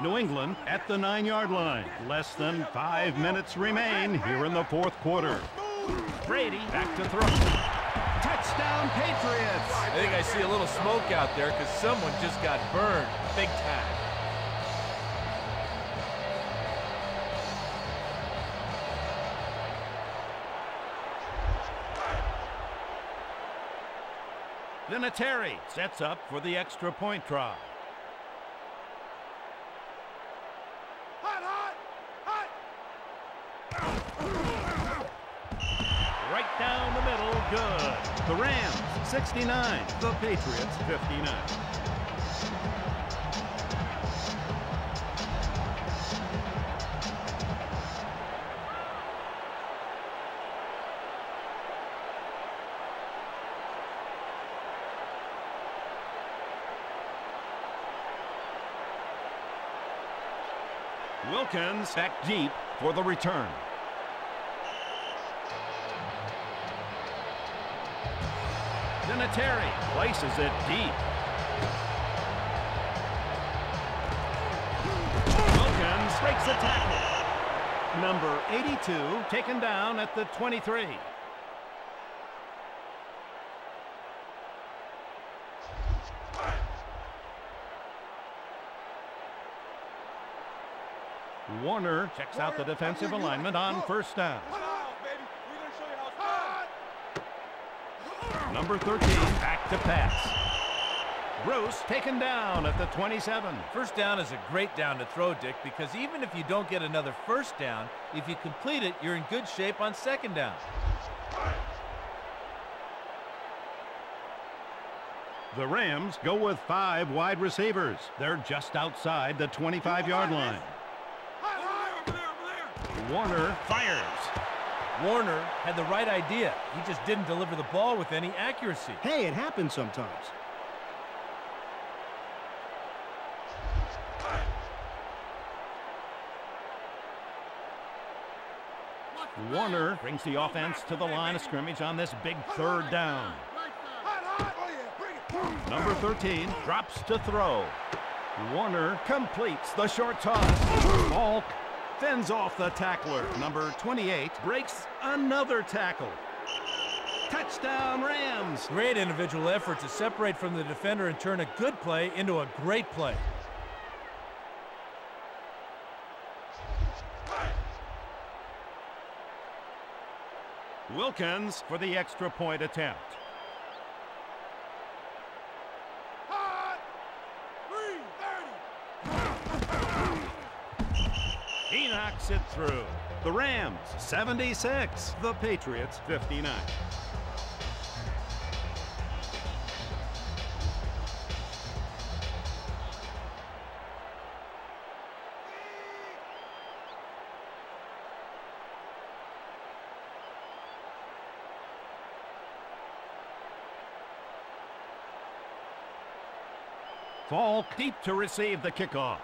New England at the 9-yard line. Less than 5 minutes remain here in the 4th quarter. Brady back to throw. Touchdown, Patriots! I think I see a little smoke out there because someone just got burned big time. Vinatieri sets up for the extra point try. Right down the middle, good. The Rams, 69. The Patriots, 59. Wilkins back deep for the return. Vinatieri places it deep. Wilkins breaks a tackle. Number 82 taken down at the 23. Warner checks out the defensive alignment on first down. Number 13 back to pass. Bruce taken down at the 27. First down is a great down to throw, Dick, because even if you don't get another first down, if you complete it, you're in good shape on second down. The Rams go with 5 wide receivers. They're just outside the 25-yard line. Warner fires. Warner had the right idea. He just didn't deliver the ball with any accuracy. Hey, it happens sometimes. Warner brings the offense to the line of scrimmage on this big third down. Number 13 drops to throw. Warner completes the short toss. Falk fends off the tackler. Number 28 breaks another tackle. Touchdown, Rams. Great individual effort to separate from the defender and turn a good play into a great play. Wilkins for the extra point attempt. He knocks it through. The Rams, 76. The Patriots, 59. Falk deep to receive the kickoff.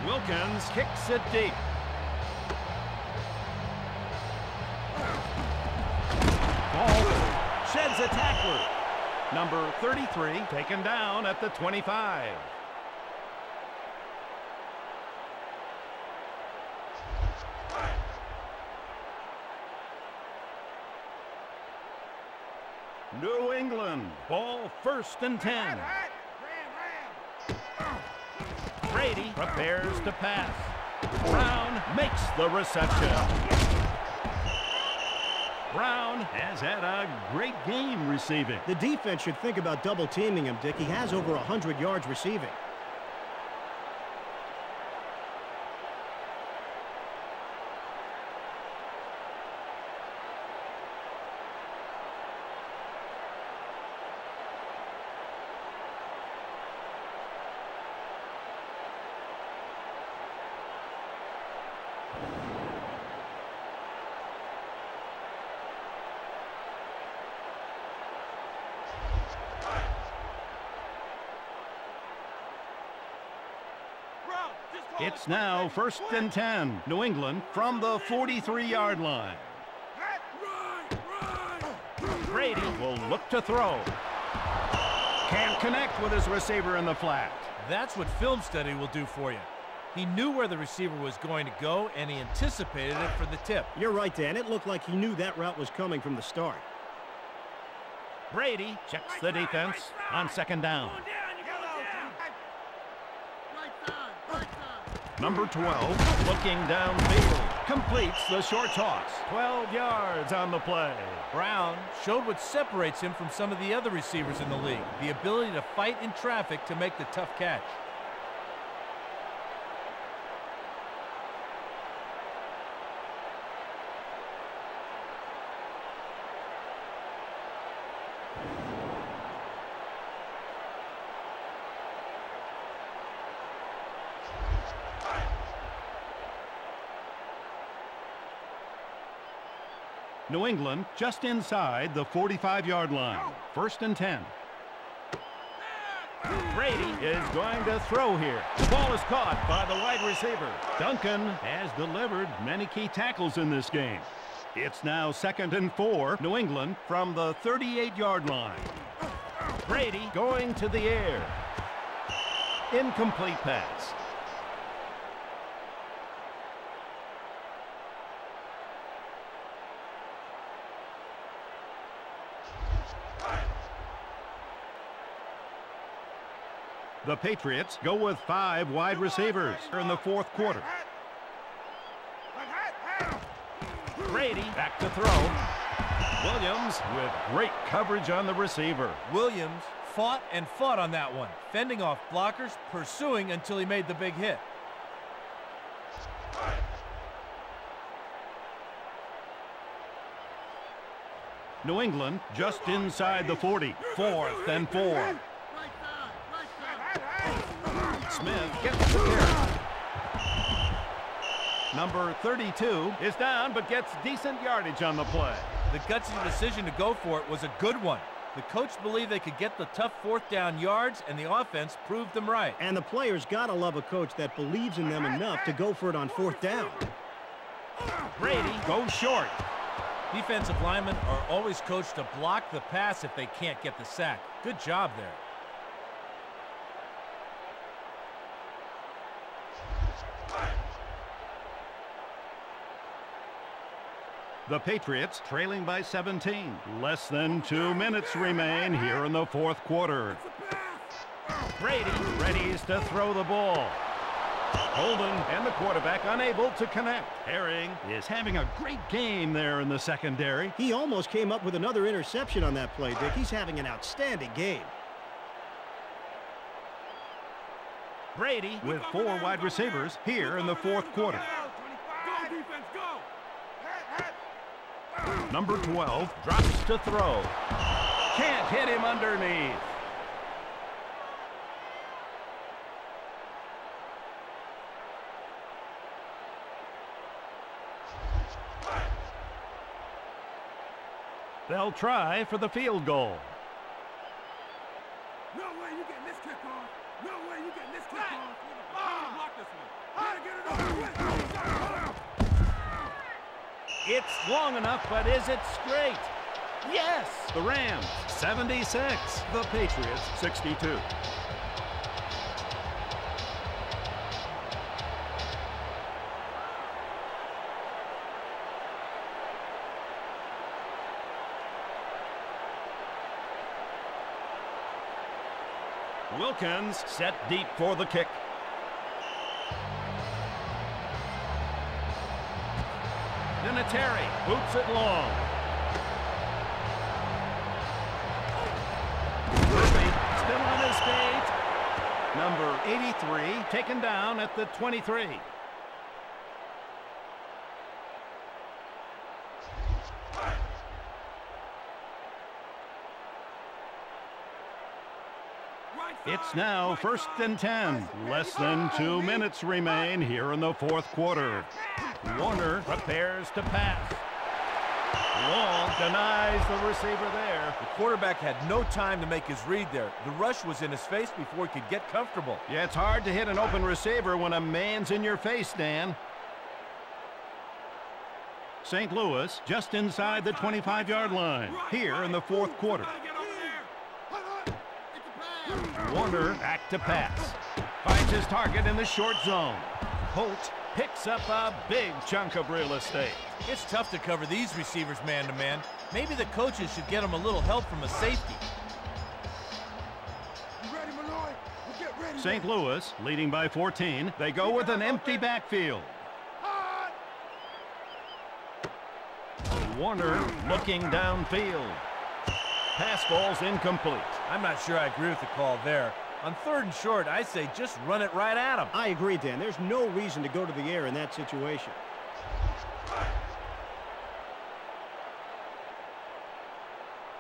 Wilkins kicks it deep. Falk sheds a tackler. Number 33 taken down at the 25. New England, ball 1st and 10. Brady prepares to pass. Brown makes the reception. Brown has had a great game receiving. The defense should think about double teaming him, Dick. He has over 100 yards receiving. It's now 1st and 10. New England from the 43-yard line. Brady will look to throw. Can't connect with his receiver in the flat. That's what film study will do for you. He knew where the receiver was going to go, and he anticipated it for the tip. You're right, Dan. It looked like he knew that route was coming from the start. Brady checks the defense on 2nd down. Number 12 looking downfield. completes the short toss. 12 yards on the play. Brown showed what separates him from some of the other receivers in the league, the ability to fight in traffic to make the tough catch. New England just inside the 45-yard line. 1st and 10. Brady is going to throw here. The ball is caught by the wide receiver. Duncan has delivered many key tackles in this game. It's now 2nd and 4. New England from the 38-yard line. Brady going to the air. Incomplete pass. The Patriots go with 5 wide receivers in the 4th quarter. Brady back to throw. Williams with great coverage on the receiver. Williams fought and fought on that one, fending off blockers, pursuing until he made the big hit. New England just inside the 40. 4th and 4. Smith gets the carry. Number 32 is down but gets decent yardage on the play. The gutsy decision to go for it was a good one. The coach believed they could get the tough 4th down yards, and the offense proved them right. And the players got to love a coach that believes in them enough to go for it on 4th down. Brady goes short. Defensive linemen are always coached to block the pass if they can't get the sack. Good job there. The Patriots trailing by 17. Less than 2 minutes remain here in the 4th quarter. Brady readies to throw the ball. Holden and the quarterback unable to connect. Herring is having a great game there in the secondary. He almost came up with another interception on that play, Dick. He's having an outstanding game. Brady with 4 wide receivers here in the 4th quarter. Go, defense, go! Number 12 drops to throw. Can't hit him underneath. They'll try for the field goal. No way you getting this kick off. No way you getting this kick off. Block this one. Gotta get it over with. It's long enough, but is it straight? Yes! The Rams, 76. The Patriots, 62. Wilkins set deep for the kick. Terry boots it long. Murphy still on his feet. Number 83 taken down at the 23. It's now 1st and 10. Less than 2 minutes remain here in the 4th quarter. Warner prepares to pass. Long denies the receiver there. The quarterback had no time to make his read there. The rush was in his face before he could get comfortable. Yeah, it's hard to hit an open receiver when a man's in your face, Dan. St. Louis just inside the 25-yard line here in the 4th quarter. Warner back to pass. Finds his target in the short zone. Holt picks up a big chunk of real estate. It's tough to cover these receivers man-to-man. Maybe the coaches should get them a little help from a safety. St. Louis leading by 14. They go with an empty backfield. Warner looking downfield. Pass falls incomplete. I'm not sure I agree with the call there. On 3rd and short, I say just run it right at him. I agree, Dan. There's no reason to go to the air in that situation.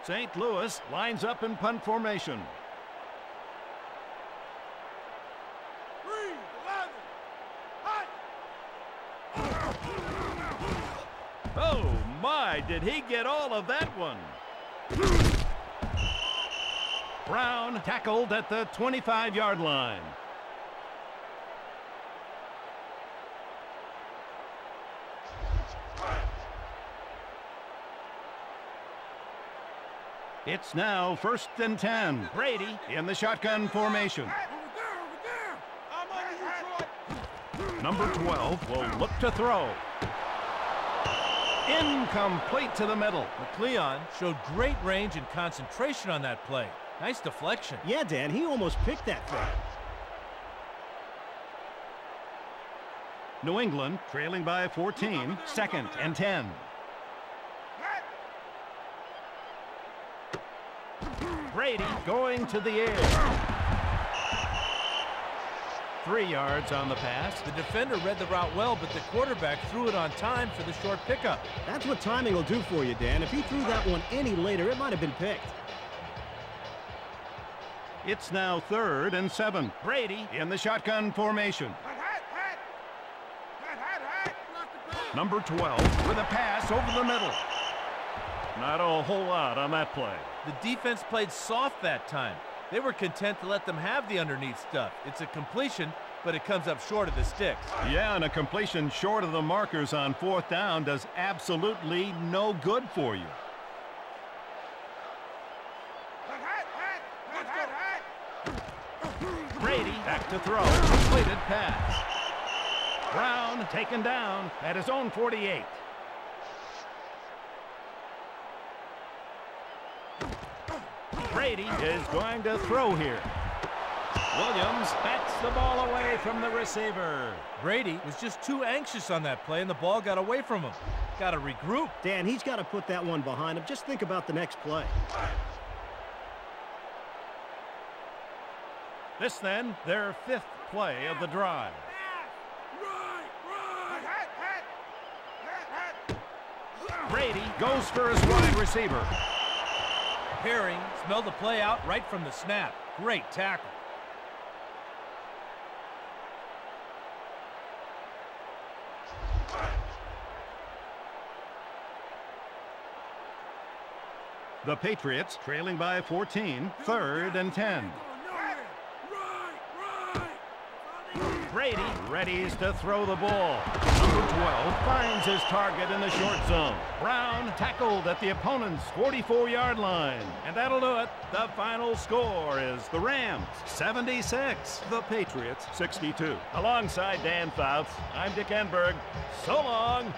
St. Louis lines up in punt formation. 3, 11, hot! Oh, my, did he get all of that one? Brown tackled at the 25-yard line. It's now 1st and 10. Brady in the shotgun formation. Over there! I'm under you, Troy! Number 12 will look to throw. Incomplete to the middle. McLeon showed great range and concentration on that play. Nice deflection. Yeah, Dan, he almost picked that thing. New England trailing by 14. 2nd and 10. Brady going to the air. 3 yards on the pass. The defender read the route well, but the quarterback threw it on time for the short pickup. That's what timing will do for you, Dan. If he threw that one any later, it might have been picked. It's now 3rd and 7. Brady in the shotgun formation. Number 12 with a pass over the middle. Not a whole lot on that play. The defense played soft that time. They were content to let them have the underneath stuff. It's a completion, but it comes up short of the sticks. Yeah, and a completion short of the markers on 4th down does absolutely no good for you. Brady back to throw. Completed pass. Brown taken down at his own 48. Brady is going to throw here. Williams bats the ball away from the receiver. Brady was just too anxious on that play, and the ball got away from him. Got to regroup. Dan, he's got to put that one behind him. Just think about the next play. This then, their 5th play of the drive. Brady goes for his wide receiver. Herring smelled the play out right from the snap. Great tackle. The Patriots trailing by 14. 3rd and 10. Brady readies to throw the ball. Number 12 finds his target in the short zone. Brown tackled at the opponent's 44-yard line. And that'll do it. The final score is the Rams 76, the Patriots 62. Alongside Dan Fouts, I'm Dick Enberg. So long.